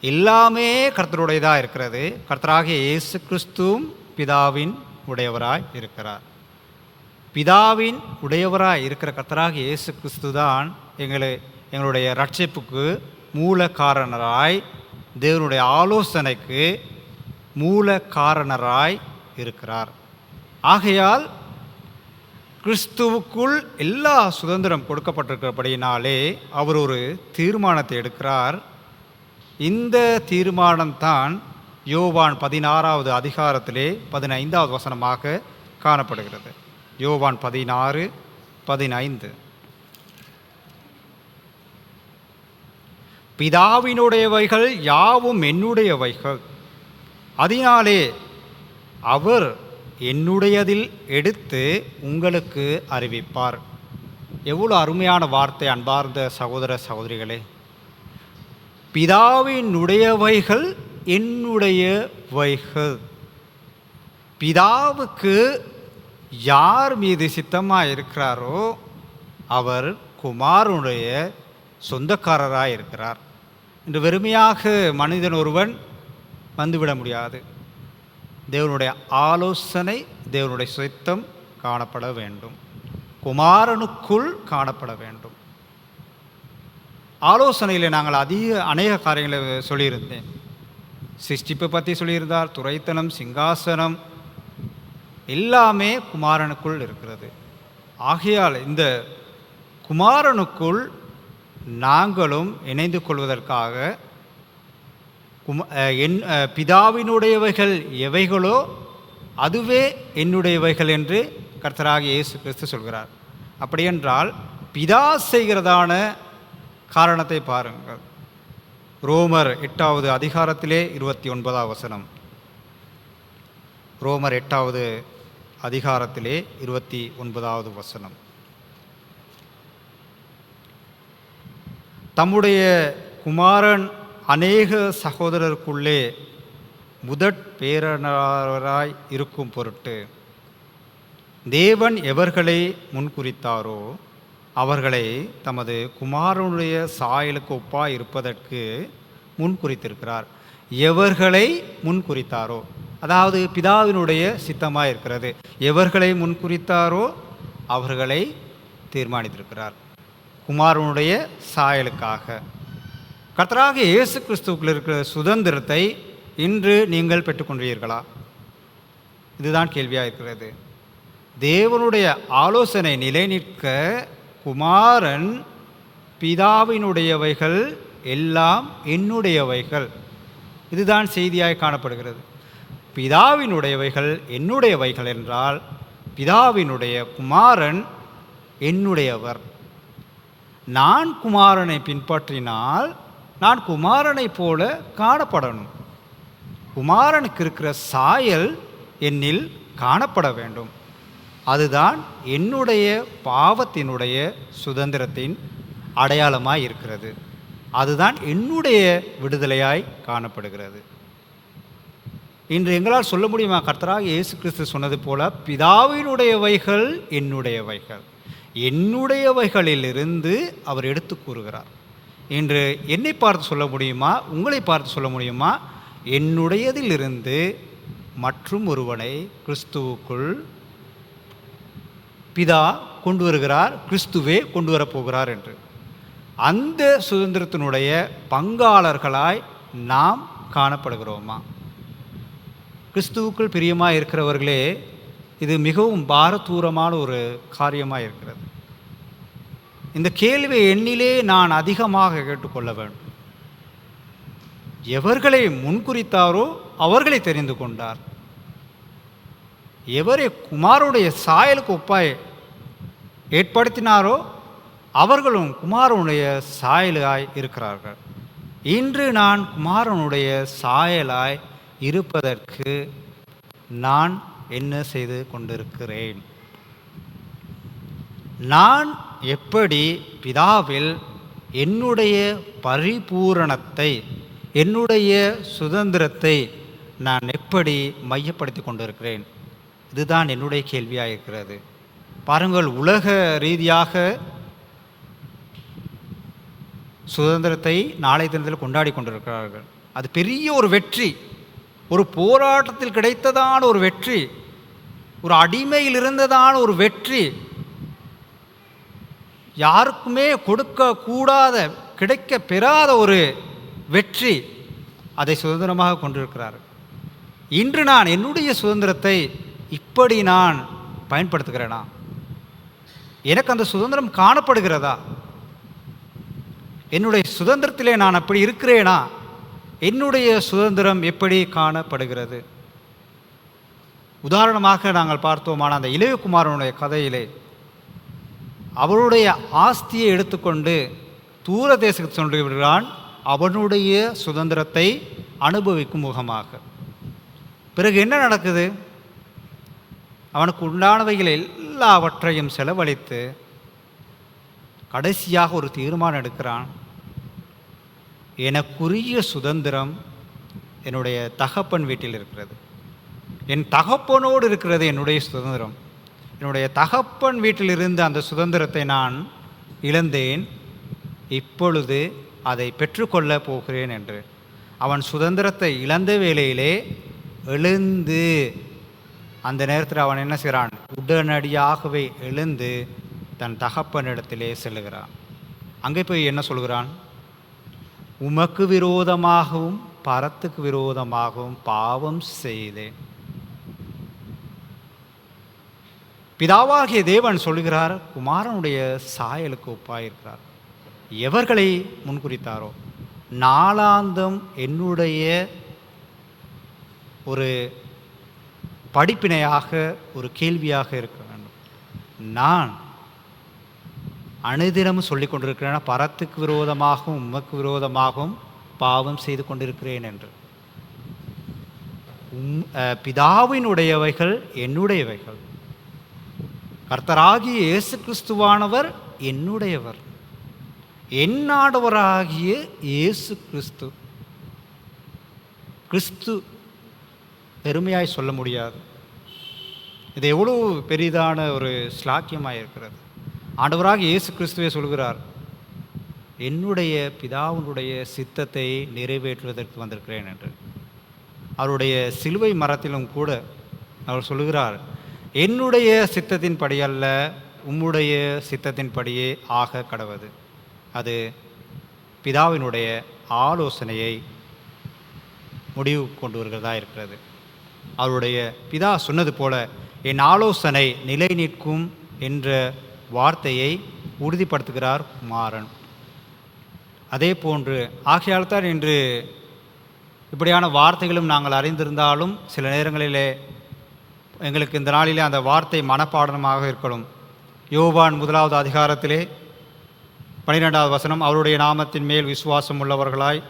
Speaker 5: எல்லாமே கர்த்தருடையதாக இருக்கிறது. கர்த்தராகிய இயேசு கிறிஸ்துவும் பிதாவின் உடையவராய் இருக்கிறார். பிதாவின் உடையவராய் இருக்கிற கர்த்தராகிய இயேசு கிறிஸ்து தான் எங்களுடைய ரட்சிப்புக்கு மூல காரணராய், தேவனுடைய ஆலோசனைக்கு மூல காரணராய் இருக்கிறார். ஆகையால் கிறிஸ்துவுக்குள் எல்லா சுதந்திரம் கொடுக்கப்பட்டிருக்கிறபடியினாலே அவர் ஒரு தீர்மானத்தை எடுக்கிறார். இந்த தீர்மானம்தான் யோவான் 16வது அதிகாரத்திலே 15வது வசனமாக காணப்படுகிறது. யோவான் 16:15, பிதாவினுடையவைகள் யாவும் என்னுடையவைகள், அதனாலே அவர் என்னுடையதில் எடுத்து உங்களுக்கு அறிவிப்பார். எவ்வளோ அருமையான வார்த்தை அன்பார்ந்த சகோதர சகோதரிகளே! பிதாவினுடையவைகள் என்னுடையவைகள். பிதாவுக்கு யார் மீது சித்தமாக இருக்கிறாரோ அவர் குமாரனுடைய சொந்தக்காரராக இருக்கிறார். இன்று வெறுமையாக மனிதன் ஒருவன் வந்துவிட முடியாது. தேவனுடைய ஆலோசனை, தேவனுடைய சித்தம் காணப்பட வேண்டும், குமாரனுக்குள் காணப்பட வேண்டும். ஆலோசனையில் நாங்கள் அநேக காரியங்களை சொல்லியிருந்தேன். சிருஷ்டிப்பை பற்றி சொல்லியிருந்தார், துரைத்தனம், சிங்காசனம் எல்லாமே குமாரனுக்குள் இருக்கிறது. ஆகையால் இந்த குமாரனுக்குள் நாங்களும் இணைந்து கொள்வதற்காக பிதாவினுடையவைகள் எவைகளோ அதுவே என்னுடையவைகள் என்று கர்த்தராகிய இயேசு கிறிஸ்து சொல்கிறார். அப்படியென்றால் பிதா செய்கிறதான காரணத்தை பாருங்கள். ரோமர் 8வது அதிகாரத்திலே 29வது வசனம். ரோமர் 8வது அதிகாரத்திலே 29வது வசனம். தம்முடைய குமாரன் அநேக சகோதரருக்குள்ளே முதற் பேரனராய் இருக்கும் பொருட்டு தேவன் எவர்களை முன்குறித்தாரோ அவர்களை தமது குமாரனுடைய சாயலுக்கு ஒப்பாய் இருப்பதற்கு முன்குறித்திருக்கிறார். எவர்களை முன்குறித்தாரோ, அதாவது பிதாவினுடைய சித்தமாக இருக்கிறது. எவர்களை முன்குறித்தாரோ அவர்களை தீர்மானித்திருக்கிறார் குமாரனுடைய சாயலுக்காக. கர்த்தராகிய இயேசு கிறிஸ்துவுக்குள் இருக்கிற சுதந்திரத்தை இன்று நீங்கள் பெற்றுக்கொண்டீர்களா? இதுதான் கேள்வியாக இருக்கிறது. தேவனுடைய ஆலோசனை நிலைநிற்க குமாரன் பிதாவினுடையவைகள் எல்லாம் என்னுடையவைகள், இதுதான் செய்தியாய் காணப்படுகிறது. பிதாவினுடையவைகள் என்னுடையவைகள் என்றால் பிதாவினுடைய குமாரன் என்னுடையவர். நான் குமாரனை பின்பற்றினால் நான் குமாரனைப் போல காணப்படணும். குமாரனுக்கு இருக்கிற சாயல் என்னில் காணப்பட வேண்டும். அதுதான் என்னுடைய பாவத்தினுடைய சுதந்திரத்தின் அடையாளமாய் இருக்கிறது. அதுதான் என்னுடைய விடுதலையாய் காணப்படுகிறது. இன்று எங்களால் சொல்ல முடியுமா? கர்த்தராக இயேசு கிறிஸ்து சொன்னது போல பிதாவினுடையவைகள் என்னுடையவைகள், என்னுடையவைகளிலிருந்து அவர் எடுத்து கூறுகிறார். இன்று என்னை பார்த்து சொல்ல முடியுமா? உங்களை பார்த்து சொல்ல முடியுமா? என்னுடையதிலிருந்து மற்றும் ஒருவனை கிறிஸ்துவுக்குள் பிதா கொண்டு வருகிறார், கிறிஸ்துவே கொண்டு வரப்போகிறார் என்று. அந்த சுதந்திரத்தினுடைய பங்காளர்களாய் நாம் காணப்படுகிறோமா? கிறிஸ்துவுக்குள் பிரியமாக இருக்கிறவர்களே, இது மிகவும் பாரதூரமான ஒரு காரியமாக இருக்கிறது. இந்த கேள்வியை எண்ணிலே நான் அதிகமாக கேட்டுக்கொள்ள வேண்டும். எவர்களை முன்குறித்தாரோ அவர்களை தெரிந்து கொண்டார். எவரை குமாரனுடைய சாயலுக்கு ஒப்பாய் ஏற்படுத்தினாரோ அவர்களும் குமாரனுடைய சாயலாய் இருக்கிறார்கள். இன்று நான் குமாரனுடைய சாயலாய் இருப்பதற்கு நான் என்ன செய்து கொண்டிருக்கிறேன்? நான் எப்படி பிதாவில் என்னுடைய பரிபூரணத்தை, என்னுடைய சுதந்திரத்தை நான் எப்படி மையப்படுத்தி கொண்டிருக்கிறேன்? இதுதான் என்னுடைய கேள்வியாக இருக்கிறது. பாருங்கள், உலக ரீதியாக சுதந்திரத்தை நாளை தினத்தில் கொண்டாடி கொண்டிருக்கிறார்கள். அது பெரிய ஒரு வெற்றி, ஒரு போராட்டத்தில் கிடைத்ததான ஒரு வெற்றி, ஒரு அடிமையில் இருந்ததான ஒரு வெற்றி, யாருக்குமே கொடுக்க கூடாத, கிடைக்க பெறாத ஒரு வெற்றி, அதை சுதந்திரமாக கொண்டிருக்கிறார்கள். இன்று நான் என்னுடைய சுதந்திரத்தை இப்படி நான் பயன்படுத்துகிறேனா? எனக்கு அந்த சுதந்திரம் காணப்படுகிறதா? என்னுடைய சுதந்திரத்திலே நான் அப்படி இருக்கிறேனா? என்னுடைய சுதந்திரம் எப்படி காணப்படுகிறது? உதாரணமாக நாங்கள் பார்த்தோமான அந்த இளையகுமாரனுடைய கதையிலே அவருடைய ஆஸ்தியை எடுத்துக்கொண்டு தூர தேசத்துக்கு சென்று விடுகிறான், அவனுடைய சுதந்திரத்தை அனுபவிக்கும் முகமாக. பிறகு என்ன நடக்குது? அவனுக்கு உண்டானவைகள் எல்லாவற்றையும் செலவழித்து கடைசியாக ஒரு தீர்மானம் எடுக்கிறான். எனக்குரிய சுதந்திரம் என்னுடைய தகப்பன் வீட்டில் இருக்கிறது, என் தகப்பனோடு இருக்கிறது என்னுடைய சுதந்திரம். என்னுடைய தகப்பன் வீட்டில் இருந்த அந்த சுதந்திரத்தை நான் இழந்தேன், இப்பொழுது அதை பெற்றுக்கொள்ளப் போகிறேன் என்று அவன் சுதந்திரத்தை இழந்த வேளையிலே எழுந்து, அந்த நேரத்தில் அவன் என்ன செய்கிறான்? உடனடியாகவே எழுந்து தன் தகப்பனிடத்திலே செல்லுகிறான். அங்கே போய் என்ன சொல்கிறான்? உமக்கு விரோதமாகவும் பரத்துக்கு விரோதமாகவும் பாவம் செய்தேன். பிதாவாகிய தேவன் சொல்கிறார், குமாரனுடைய சாயலுக்கு ஒப்பாயிருக்கிறார். எவர்களை முன்குறித்தாரோ, நாளாந்தம் என்னுடைய ஒரு படிப்பினையாக, ஒரு கேள்வியாக இருக்க வேண்டும். நான் அனுதினமும் சொல்லி கொண்டிருக்கிறேன், பரத்துக்கு விரோதமாகவும் உமக்கு விரோதமாகவும் பாவம் செய்து கொண்டிருக்கிறேன் என்று. பிதாவினுடையவைகள் என்னுடையவைகள், கர்த்தராகிய இயேசு கிறிஸ்துவானவர் என்னுடையவர், என்னாடவராகிய இயேசு கிறிஸ்து. கிறிஸ்து பெருமையாய் சொல்ல முடியாது. இது எவ்வளோ பெரிதான ஒரு ஸ்லாக்கியமாக இருக்கிறது. ஆண்டவராக இயேசு கிறிஸ்துவே சொல்கிறார், என்னுடைய பிதாவினுடைய சித்தத்தை நிறைவேற்றுவதற்கு வந்திருக்கிறேன் என்று. அவருடைய சிலுவை மரத்திலும் கூட அவர் சொல்லுகிறார், என்னுடைய சித்தத்தின்படி அல்ல, உம்முடைய சித்தத்தின்படியே ஆக கடவது. அது பிதாவினுடைய ஆலோசனையை முடிவு கொண்டு வருகிறதா இருக்கிறது. அவருடைய பிதா சொன்னது போல என் ஆலோசனை நிலை நிற்கும் என்ற வார்த்தையை உறுதிப்படுத்துகிறார் குமாரன். அதே போன்று ஆகையால் தான் இன்று இப்படியான வார்த்தைகளும் நாங்கள் அறிந்திருந்தாலும் சில நேரங்களிலே எங்களுக்கு இந்த நாளிலே அந்த வார்த்தை மனப்பாடமாக இருக்கணும். யோவான் 1வது அதிகாரத்திலே 12வது வசனம், அவருடைய நாமத்தின் மேல் விசுவாசம் உள்ளவர்களாய்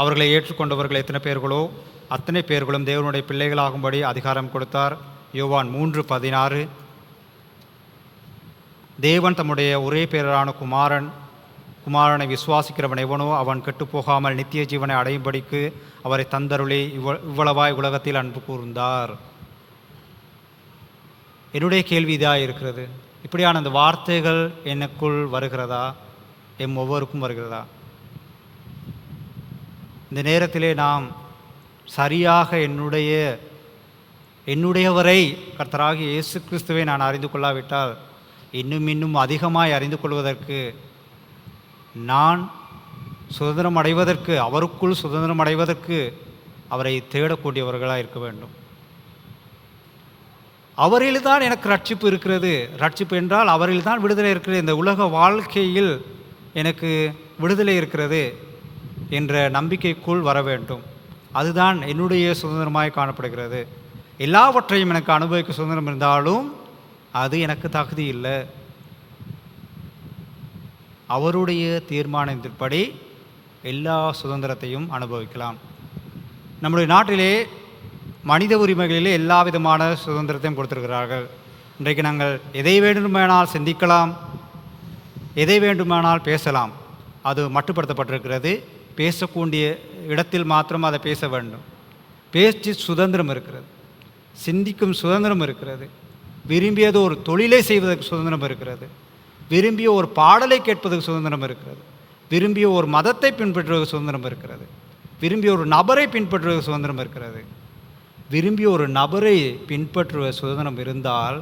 Speaker 5: அவர்களை ஏற்றுக்கொண்டவர்கள் எத்தனை பேர்களோ அத்தனை பேர்களும் தேவனுடைய பிள்ளைகளாகும்படி அதிகாரம் கொடுத்தார். யோவான் 3:16. தேவன் தம்முடைய ஒரே பேரான குமாரனை விசுவாசிக்கிறவன் எவனோ அவன் கெட்டுப்போகாமல் நித்திய ஜீவனை அடையும்படிக்கு அவரை தந்தருளி இவ்வளவாய் உலகத்தில் அன்பு கூர்ந்தார். என்னுடைய கேள்வி இதாக இருக்கிறது, இப்படியான அந்த வார்த்தைகள் எனக்குள் வருகிறதா? எம் ஒவ்வொருக்கும் வருகிறதா? இந்த நேரத்திலே நாம் சரியாக என்னுடையவரை கர்த்தராகிய இயேசு கிறிஸ்துவை நான் அறிந்து கொள்ளாவிட்டால் இன்னும் அதிகமாய் அறிந்து கொள்வதற்கு, நான் சுதந்திரம் அடைவதற்கு, அவருக்குள் சுதந்திரம் அடைவதற்கு அவரை தேடக்கூடியவர்களாக இருக்க வேண்டும். அவரில்தான் எனக்கு ரட்சிப்பு இருக்கிறது. ரட்சிப்பு என்றால் அவரில்தான் விடுதலை இருக்கிறது. இந்த உலக வாழ்க்கையில் எனக்கு விடுதலை இருக்கிறது என்ற நம்பிக்கைக்குள் வர வேண்டும். அதுதான் என்னுடைய சுதந்திரமாய் காணப்படுகிறது. எல்லாவற்றையும் எனக்கு அனுபவிக்க சுதந்திரம் இருந்தாலும் அது எனக்கு தகுதி இல்லை. அவருடைய தீர்மானத்தின்படி எல்லா சுதந்திரத்தையும் அனுபவிக்கலாம். நம்முடைய நாட்டிலே மனித உரிமைகளிலே எல்லா விதமான சுதந்திரத்தையும் கொடுத்திருக்கிறார்கள். இன்றைக்கு நாங்கள் எதை வேண்டுமானால் சிந்திக்கலாம், எதை வேண்டுமானால் பேசலாம். அது மட்டுப்படுத்தப்பட்டிருக்கிறது. பேசக்கூடிய இடத்தில் மாத்திரம் அதை பேச வேண்டும். பேச்சு சுதந்திரம் இருக்கிறது, சிந்திக்கும் சுதந்திரம் இருக்கிறது, விரும்பியது ஒரு தொழிலை செய்வதற்கு சுதந்திரம் இருக்கிறது, விரும்பிய ஒரு பாடலை கேட்பதற்கு சுதந்திரம் இருக்கிறது, விரும்பிய ஒரு மதத்தை பின்பற்றுவதற்கு சுதந்திரம் இருக்கிறது, விரும்பிய ஒரு நபரை பின்பற்றுவதற்கு சுதந்திரம் இருக்கிறது. விரும்பிய ஒரு நபரை பின்பற்றுவ சுதந்திரம் இருந்தால்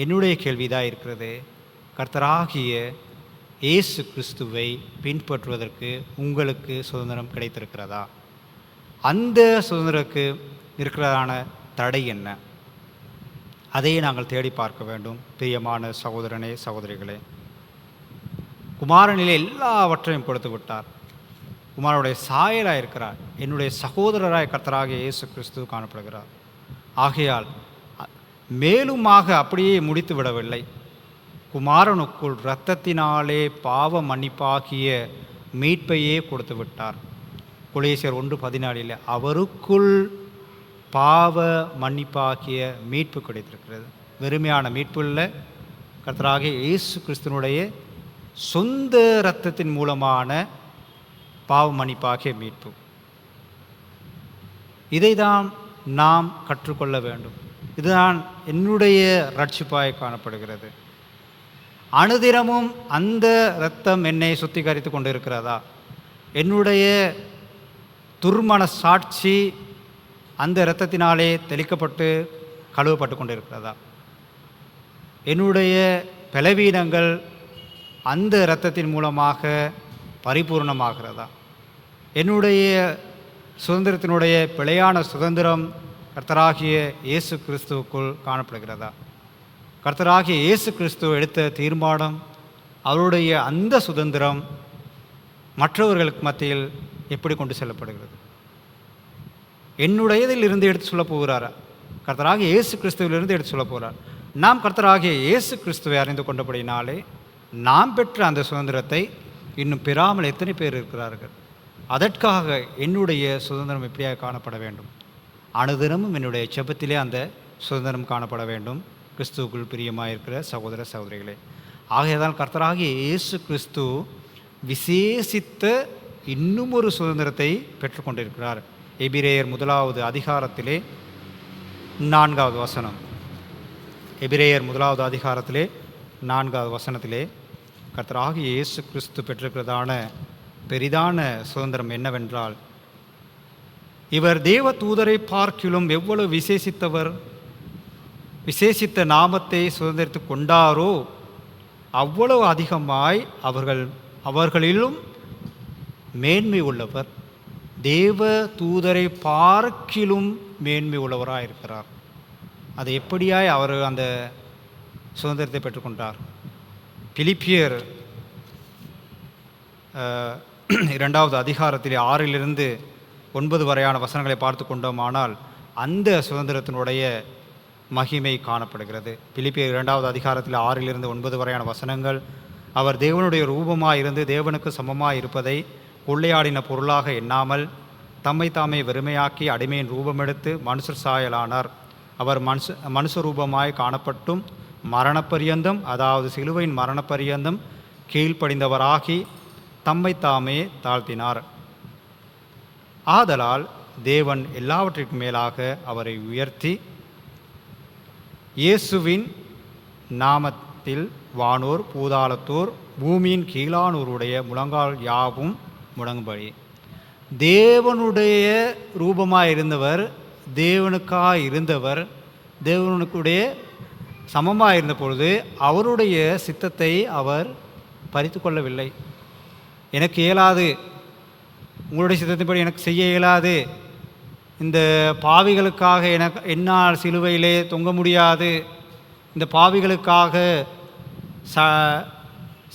Speaker 5: என்னுடைய கேள்விதான் இருக்கிறது, கர்த்தராகிய இயேசு கிறிஸ்துவை பின்பற்றுவதற்கு உங்களுக்கு சுதந்திரம் கிடைத்திருக்கிறதா? அந்த சுதந்திரக்கு இருக்கிறதான தடை என்ன? அதையே நாங்கள் தேடி பார்க்க வேண்டும். பிரியமான சகோதரனே, சகோதரிகளே, குமாரனிலே எல்லாவற்றையும் கொடுத்து விட்டார். குமாரனுடைய சாயலாக இருக்கிறார். என்னுடைய சகோதரராய் கர்த்தராகிய இயேசு கிறிஸ்து காணப்படுகிறார். ஆகையால் மேலுமாக அப்படியே முடித்து விடவில்லை. குமாரனுக்குள் இரத்தத்தினாலே பாவ மன்னிப்பாகிய மீட்பையே கொடுத்து விட்டார். கொலோசியர் 1:14 அவருக்குள் பாவ மன்னிப்பாகிய மீட்பு கிடைத்திருக்கிறது. வெறுமையான மீட்பு இல்லை, கர்த்தராகிய இயேசு கிறிஸ்துனுடைய சொந்த இரத்தத்தின் மூலமான பாவ மன்னிப்பாகிய மீட்பு. இதை தான் நாம் கற்றுக்கொள்ள வேண்டும். இதுதான் என்னுடைய ரட்சிப்பாய் காணப்படுகிறது. அனுதினமும் அந்த இரத்தம் என்னை சுத்திகரித்து கொண்டு இருக்கிறதா? என்னுடைய துர்மன சாட்சி அந்த இரத்தத்தினாலே தெளிக்கப்பட்டு கழுவப்பட்டு கொண்டு இருக்கிறதா? என்னுடைய பலவீனங்கள் அந்த இரத்தத்தின் மூலமாக பரிபூர்ணமாகிறதா? என்னுடைய சுதந்திரத்தினுடைய பிழையான சுதந்திரம் கர்த்தராகிய இயேசு கிறிஸ்துவுக்குள் காணப்படுகிறதா? கர்த்தராகிய இயேசு கிறிஸ்து எடுத்த தீர்மானம், அவருடைய அந்த சுதந்திரம் மற்றவர்களுக்கு மத்தியில் எப்படி கொண்டு செல்லப்படுகிறது? என்னுடையதில் இருந்து எடுத்து சொல்ல போகிறாரா? கர்த்தராகிய இயேசு கிறிஸ்துவிலிருந்து எடுத்து சொல்ல போகிறார். நாம் கர்த்தராகிய இயேசு கிறிஸ்துவை அறிந்து கொண்டபடினாலே நாம் பெற்ற அந்த சுதந்திரத்தை இன்னும் பெறாமல் எத்தனை பேர் இருக்கிறார்கள்? அதற்காக என்னுடைய சுதந்திரம் எப்படியாக காணப்பட வேண்டும்? அனுதினமும் என்னுடைய ஜெபத்திலே அந்த சுதந்திரம் காணப்பட வேண்டும். கிறிஸ்துவுக்குள் பிரியமாக இருக்கிற சகோதர சகோதரிகளே, ஆகையதால் கர்த்தராகிய இயேசு கிறிஸ்து விசேஷித்த இன்னும் ஒரு சுதந்திரத்தை பெற்றுக்கொண்டிருக்கிறார். எபிரேயர் 1வது அதிகாரத்திலே 4வது வசனம். எபிரேயர் 1வது அதிகாரத்திலே 4வது வசனத்திலே கர்த்தராகிய இயேசு கிறிஸ்து பெற்றிருக்கிறதான பெரிதான சுதந்திரம் என்னவென்றால், இவர் தேவ தூதரை பார்க்கிலும் எவ்வளவு விசேஷித்தவர், விசேஷித்த நாமத்தை சுதந்திரித்து கொண்டாரோ அவ்வளவு அதிகமாய் அவர்களிலும் மேன்மை உள்ளவர். தேவ தூதரை பார்க்கிலும் மேன்மை உள்ளவராக இருக்கிறார். அது எப்படியாய் அவர் அந்த சுதந்திரத்தை பெற்றுக்கொண்டார்? பிலிப்பியர் 2வது அதிகாரத்திலே 6 to 9 வரையான வசனங்களை பார்த்து கொண்டோமானால் அந்த சுதந்திரத்தினுடைய மகிமை காணப்படுகிறது. பிலிப்பியர் 2வது அதிகாரத்தில் 6 to 9 வரையான வசனங்கள், அவர் தேவனுடைய ரூபமாக இருந்து தேவனுக்கு சமமாக இருப்பதை கொள்ளையாடின பொருளாக எண்ணாமல் தம்மை தாமே வெறுமையாக்கி அடிமையின் ரூபமெடுத்து மனுஷர் சாயலானார். அவர் மனுஷ ரூபமாய் காணப்பட்டும் மரணப்பரியந்தம், அதாவது சிலுவையின் மரணப்பரியந்தம் கீழ்ப்படிந்தவராகி தம்மை தாமே தாழ்த்தினார். ஆதலால் தேவன் எல்லாவற்றிற்கும் மேலாக அவரை உயர்த்தி இயேசுவின் நாமத்தில் வானோர் பூதாளத்தோர் பூமியின் கீழானோருடைய முழங்கால் யாவும் முடங்கும்படி. தேவனுடைய ரூபமாக இருந்தவர், தேவனுக்காக இருந்தவர், தேவனுக்குடைய சமமாக இருந்த பொழுது அவருடைய சித்தத்தை அவர் பறித்து கொள்ளவில்லை. எனக்கு இயலாது, உங்களுடைய சித்தத்தின்படி எனக்கு செய்ய இயலாது, இந்த பாவிகளுக்காக என்னால் சிலுவையிலே தொங்க முடியாது, இந்த பாவிகளுக்காக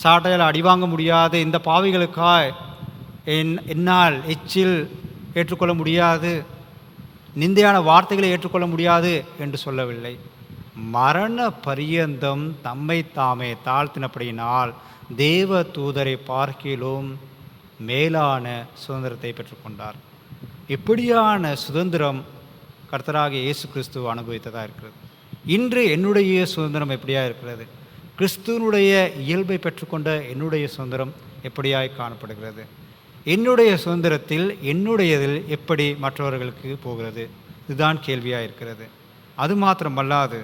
Speaker 5: சாட்டையால் அடிவாங்க முடியாது, இந்த பாவிகளுக்காக என்னால் எச்சில் ஏற்றுக்கொள்ள முடியாது, நிந்தையான வார்த்தைகளை ஏற்றுக்கொள்ள முடியாது என்று சொல்லவில்லை. மரண பரியந்தம் தம்மை தாமே தாழ்த்தினபடியினால் தேவ தூதரை பார்க்கிலும் மேலான சுதந்திரத்தை பெற்றுக்கொண்டார். எப்படியான சுதந்திரம் கர்த்தராகிய இயேசு கிறிஸ்து அனுபவித்ததாக இருக்கிறது. இன்று என்னுடைய சுதந்திரம் எப்படியாக இருக்கிறது? கிறிஸ்துவனுடைய இயல்பை பெற்றுக்கொண்ட என்னுடைய சுதந்திரம் எப்படியாய் காணப்படுகிறது? என்னுடைய சுதந்திரத்தில் என்னுடையதில் எப்படி மற்றவர்களுக்கு போகிறது? இதுதான் கேள்வியாக இருக்கிறது. அது மாத்திரமல்லாது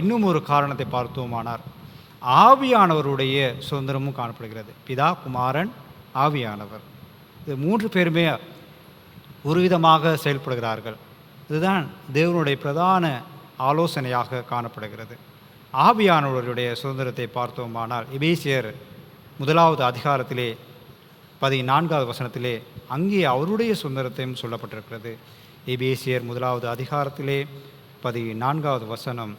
Speaker 5: இன்னும் ஒரு காரணத்தை பார்த்தோமானார், ஆவியானவருடைய சுதந்திரமும் காணப்படுகிறது. பிதா, குமாரன், ஆவியானவர், இது 3 பேருமே ஒரு விதமாக செயல்படுகிறார்கள். இதுதான் தேவனுடைய பிரதான ஆலோசனையாக காணப்படுகிறது. ஆவியானவருடைய சுதந்திரத்தை பார்த்தோமானால் எபேசியர் 1வது அதிகாரத்திலே 14வது வசனத்திலே அங்கே அவருடைய சுதந்திரத்தையும் சொல்லப்பட்டிருக்கிறது. எபேசியர் 1வது அதிகாரத்திலே 14வது வசனம்,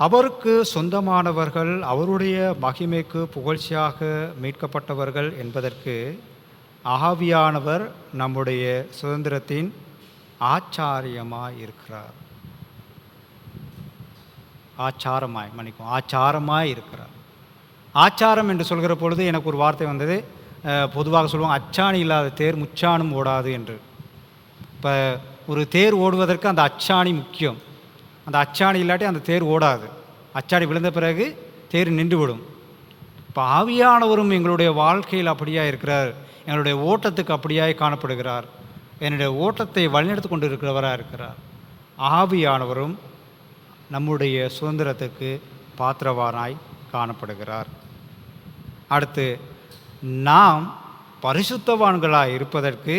Speaker 5: அவருக்கு சொந்தமானவர்கள், அவருடைய மகிமைக்கு புகழ்ச்சியாக மீட்கப்பட்டவர்கள் என்பதற்கு ஆவியானவர் நம்முடைய சுதந்திரத்தின் ஆச்சாரமாய் இருக்கிறார். ஆச்சாரமாய் இருக்கிறார். ஆச்சாரம் என்று சொல்கிற பொழுது எனக்கு ஒரு வார்த்தை வந்தது. பொதுவாக சொல்லுவாங்க, அச்சாணி இல்லாத தேர் முச்சாணும் ஓடாது என்று. இப்போ ஒரு தேர் ஓடுவதற்கு அந்த அச்சாணி முக்கியம். அந்த அச்சாணி இல்லாட்டி அந்த தேர் ஓடாது. அச்சாணி விழுந்த பிறகு தேர் நின்றுவிடும். இப்போ ஆவியானவரும் எங்களுடைய வாழ்க்கையில் அப்படியாக இருக்கிறார். எங்களுடைய ஓட்டத்துக்கு அப்படியாய் காணப்படுகிறார். என்னுடைய ஓட்டத்தை வழிநடத்தி கொண்டு இருக்கிறவராக இருக்கிறார். ஆவியானவரும் நம்முடைய சுதந்திரத்துக்கு பாத்திரவானாய் காணப்படுகிறார். அடுத்து, நாம் பரிசுத்தவான்களாய் இருப்பதற்கு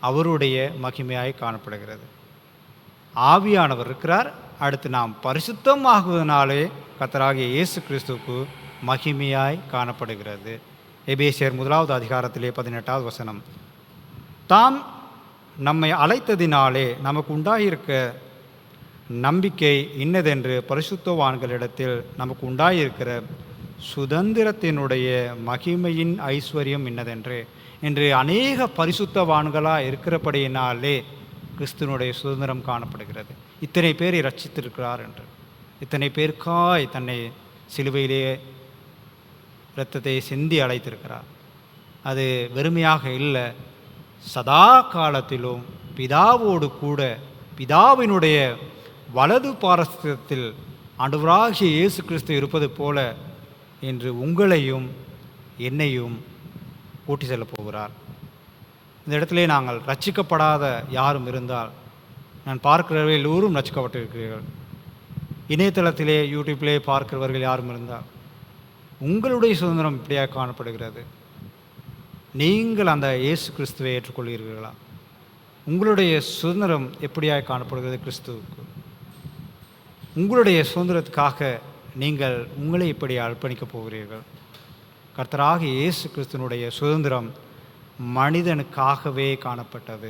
Speaker 5: அவருடைய மகிமையாய் காணப்படுகிறது. ஆவியானவர் இருக்கிறார். அடுத்து நாம் பரிசுத்தமாகுவதனாலே கர்த்தராகிய இயேசு கிறிஸ்துவுக்கு மகிமையாய் காணப்படுகிறது. எபேசியர் 1வது அதிகாரத்திலே 18வது வசனம், தாம் நம்மை அழைத்ததினாலே நமக்கு உண்டாயிருக்க நம்பிக்கை இன்னதென்று பரிசுத்தவான்களிடத்தில் நமக்கு உண்டாயிருக்கிற சுதந்திரத்தினுடைய மகிமையின் ஐஸ்வர்யம் இன்னதென்று. இன்று அநேக பரிசுத்தவான்களாக இருக்கிறபடியினாலே கிறிஸ்துவனுடைய சுதந்திரம் காணப்படுகிறது. இத்தனை பேரை ரட்சித்திருக்கிறார் என்று, இத்தனை பேருக்காய் தன்னை சிலுவையிலே இரத்தத்தை சிந்தி அழைத்திருக்கிறார். அது வெறுமையாக இல்லை, சதா காலத்திலும் பிதாவோடு கூட பிதாவினுடைய வலது பாரஸ்தத்தில் ஆண்டவராகிய இயேசு கிறிஸ்து இருப்பது போல இன்று உங்களையும் என்னையும் கூட்டி செல்லப் போகிறார். இந்த இடத்திலே நாங்கள் ரட்சிக்கப்படாத யாரும் இருந்தால், நான் பார்க்கிறவர்கள் எல்லோரும் ரட்சிக்கப்பட்டிருக்கிறீர்கள். இணையதளத்திலே யூடியூப்பிலே பார்க்கிறவர்கள் யாரும் இருந்தால், உங்களுடைய சுதந்திரம் இப்படியாக காணப்படுகிறது. நீங்கள் அந்த இயேசு கிறிஸ்துவை ஏற்றுக்கொள்கிறீர்களா? உங்களுடைய சுதந்திரம் எப்படியாக காணப்படுகிறது கிறிஸ்துவுக்கு? உங்களுடைய சுதந்திரத்துக்காக நீங்கள் உங்களை இப்படி அர்ப்பணிக்கப் போகிறீர்கள்? கர்த்தராகிய இயேசு கிறிஸ்துனுடைய சுதந்திரம் மனிதனுக்காகவே காணப்பட்டது.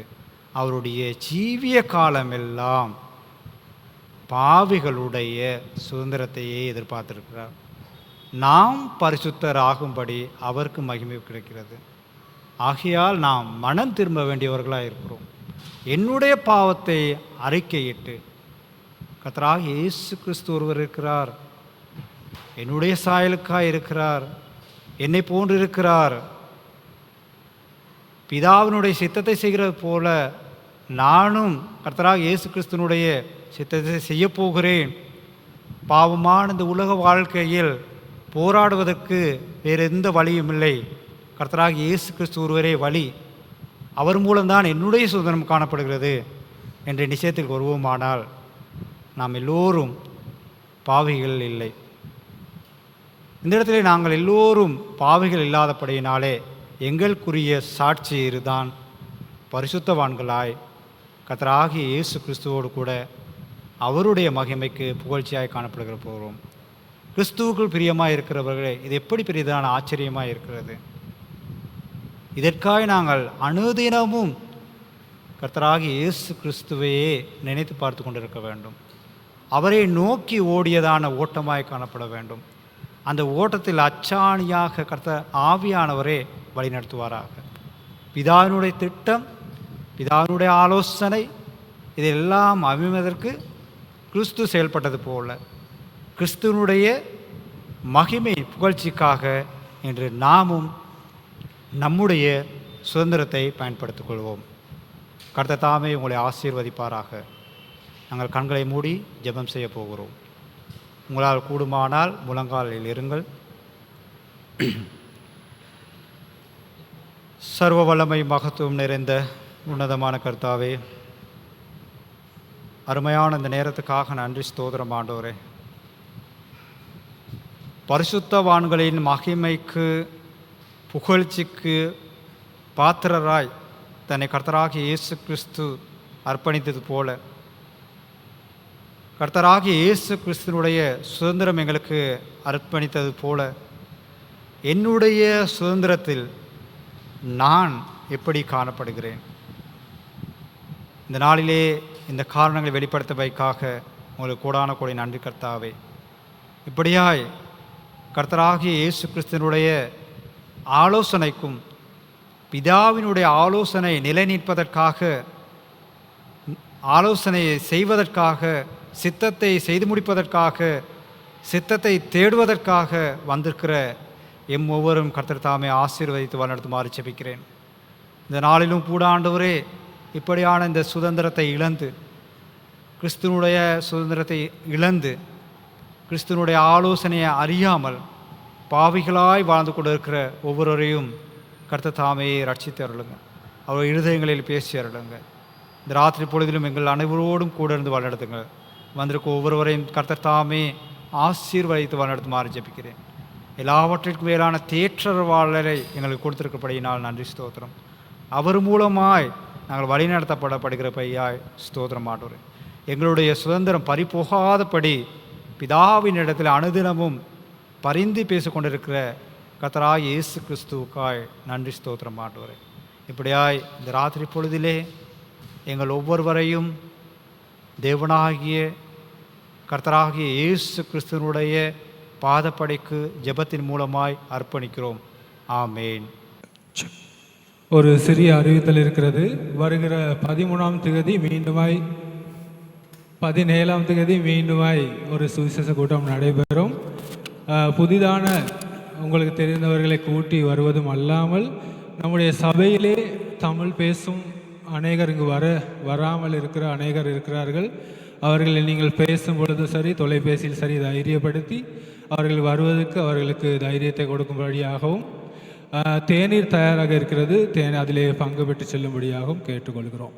Speaker 5: அவருடைய ஜீவிய காலமெல்லாம் பாவிகளுடைய சுதந்திரத்தையே எதிர்பார்த்திருக்கிறார். நாம் பரிசுத்தராகும்படி அவருக்கு மகிமை கிடைக்கிறது. ஆகையால் நாம் மனம் திரும்ப வேண்டியவர்களாக இருக்கிறோம். என்னுடைய பாவத்தை அறிக்கையிட்டு, கர்த்தராகிய இயேசு கிறிஸ்து ஒருவர் இருக்கிறார், என்னுடைய சாயலுக்காய் இருக்கிறார், என்னை போன்று இருக்கிறார், பிதாவினுடைய சித்தத்தை செய்கிறது போல நானும் கர்த்தராகிய இயேசு கிறிஸ்துனுடைய சித்தத்தை செய்யப்போகிறேன். பாவமான இந்த உலக வாழ்க்கையில் போராடுவதற்கு வேறு எந்த வழியும் இல்லை. கர்த்தராகிய இயேசு கிறிஸ்து ஒருவரே வழி. அவர் மூலம்தான் என்னுடைய சுதந்திரம் காணப்படுகிறது என்ற நிச்சயத்தில் வருவோமானால் நாம் எல்லோரும் பாவிகள் இல்லை. இந்த இடத்துல நாங்கள் எல்லோரும் பாவிகள் இல்லாதபடியினாலே எங்களுக்குரிய சாட்சி இதுதான். பரிசுத்தவான்களாய் கர்த்தராகிய இயேசு கிறிஸ்துவோடு கூட அவருடைய மகிமைக்கு புகழ்ச்சியாய் காணப்படுகிற போகிறோம். கிறிஸ்துவுக்குள் பிரியமாக இருக்கிறவர்களே, இது எப்படி பெரியதான ஆச்சரியமாக இருக்கிறது. இதற்காக நாங்கள் அனுதினமும் கர்த்தராகிய இயேசு கிறிஸ்துவையே நினைத்து பார்த்து கொண்டிருக்க வேண்டும். அவரை நோக்கி ஓடியதான ஓட்டமாய் காணப்பட வேண்டும். அந்த ஓட்டத்தில் அச்சாணியாக கர்த்தர் ஆவியானவரே வழிநடத்துவாராக. பிதாவினுடைய திட்டம், பிதாவினுடைய ஆலோசனை, இதெல்லாம் அமைவதற்கு கிறிஸ்து செயல்பட்டது போல கிறிஸ்துவனுடைய மகிமை புகழ்ச்சிக்காக இன்று நாமும் நம்முடைய சுதந்திரத்தை பயன்படுத்திக் கொள்வோம். கர்த்தர் தாமே உங்களை ஆசீர்வதிப்பாராக. நாங்கள் கண்களை மூடி ஜெபம் செய்ய போகிறோம். உங்களால் கூடுமானால் முழங்காலில் இருங்கள். சர்வ வல்லமை மகத்துவம் நிறைந்த உன்னதமான கர்த்தாவே, அருமையான இந்த நேரத்துக்காக நன்றி ஸ்தோத்திரம் ஆண்டவரே. பரிசுத்தவான்களின் மகிமைக்கு புகழ்ச்சிக்கு பாத்திரராய் தன்னை கர்த்தராகிய இயேசு கிறிஸ்து அர்ப்பணித்தது போல கர்த்தராகிய இயேசு கிறிஸ்துனுடைய சுதந்திரம் எங்களுக்கு அர்ப்பணித்தது போல என்னுடைய சுதந்திரத்தில் நான் எப்படி காணப்படுகிறேன்? இந்த நாளிலே இந்த காரணங்களை வெளிப்படுத்துவதற்காக உங்களுக்கு கோடான கோடி நன்றி கர்த்தாவே. இப்படியாய் கர்த்தராகிய இயேசு கிறிஸ்துனுடைய ஆலோசனைக்கும் பிதாவினுடைய ஆலோசனை நிலை நிற்பதற்காக, ஆலோசனையை செய்வதற்காக, சித்தத்தை செய்து முடிப்பதற்காக, சித்தத்தை தேடுவதற்காக வந்திருக்கிற ஒவ்வொருவரும் கர்த்தர் தாமே ஆசீர்வதித்து வழிநடத்துமாறு ஜெபிக்கிறேன். இந்த நாளிலும் கூட ஆண்டவரே, இப்படியான இந்த சுதந்திரத்தை இழந்து, கிறிஸ்துவனுடைய சுதந்திரத்தை இழந்து, கிறிஸ்துவனுடைய ஆலோசனையை அறியாமல் பாவிகளாய் வாழ்ந்து கொண்டு இருக்கிற ஒவ்வொருவரையும் கர்த்தர் தாமே ரட்சித்து அருளுங்க. அவர் இருதயங்களில் பேசி அருளுங்க. இந்த ராத்திரி பொழுதிலும் எங்கள் அனைவரோடும் கூட இருந்து வழிநடத்துங்க. வந்திருக்க ஒவ்வொருவரையும் கர்த்தர் தாமே ஆசீர்வதித்து வழிநடத்துமாறு ஜெபிக்கிறேன். எல்லாவற்றிற்கும் மேலான தேற்றவாளரை எங்களுக்கு கொடுத்திருக்கபடியினால் நன்றி ஸ்தோத்திரம். அவர் மூலமாய் நாங்கள் வழிநடத்தப்படப்படுகிற பையாய் ஸ்தோத்திரம் ஆண்டவரே. எங்களுடைய சுதந்திரம் பறிபோகாதபடி பிதாவின் இடத்தில் அனுதினமும் பரிந்து பேசிக்கொண்டிருக்கிற கர்த்தராகிய இயேசு கிறிஸ்துவுக்காய் நன்றி ஸ்தோத்திரம் ஆண்டவரே. இப்படியாய் இந்த ராத்திரி பொழுதிலே எங்கள் ஒவ்வொருவரையும் தேவனாகிய கர்த்தராகிய இயேசு கிறிஸ்துவனுடைய பாதப்படைக்கு ஜெபத்தின் மூலமாய் அர்ப்பணிக்கிறோம். ஆமேன்.
Speaker 1: ஒரு சிறிய அறிவித்தல் இருக்கிறது. வருகிற 13ஆம் தேதி மீண்டுமாய் 17ஆம் தேதி மீண்டுமாய் ஒரு சுவிசேஷ கூட்டம் நடைபெறும். புதிதான உங்களுக்கு தெரிந்தவர்களை கூட்டி வருவதும் அல்லாமல் நம்முடைய சபையிலே தமிழ் பேசும் அநேகர் இங்கு வராமல் இருக்கிற அநேகர் இருக்கிறார்கள். அவர்களை நீங்கள் பேசும் பொழுது சரி, தொலைபேசியில் சரி தைரியப்படுத்தி அவர்கள் வருவதற்கு அவர்களுக்கு தைரியத்தை கொடுக்கும்படியாகவும், தேநீர் தயாராக இருக்கிறது, அதிலே பங்கு பெற்று செல்லும்படியாகவும் கேட்டுக்கொள்கிறோம்.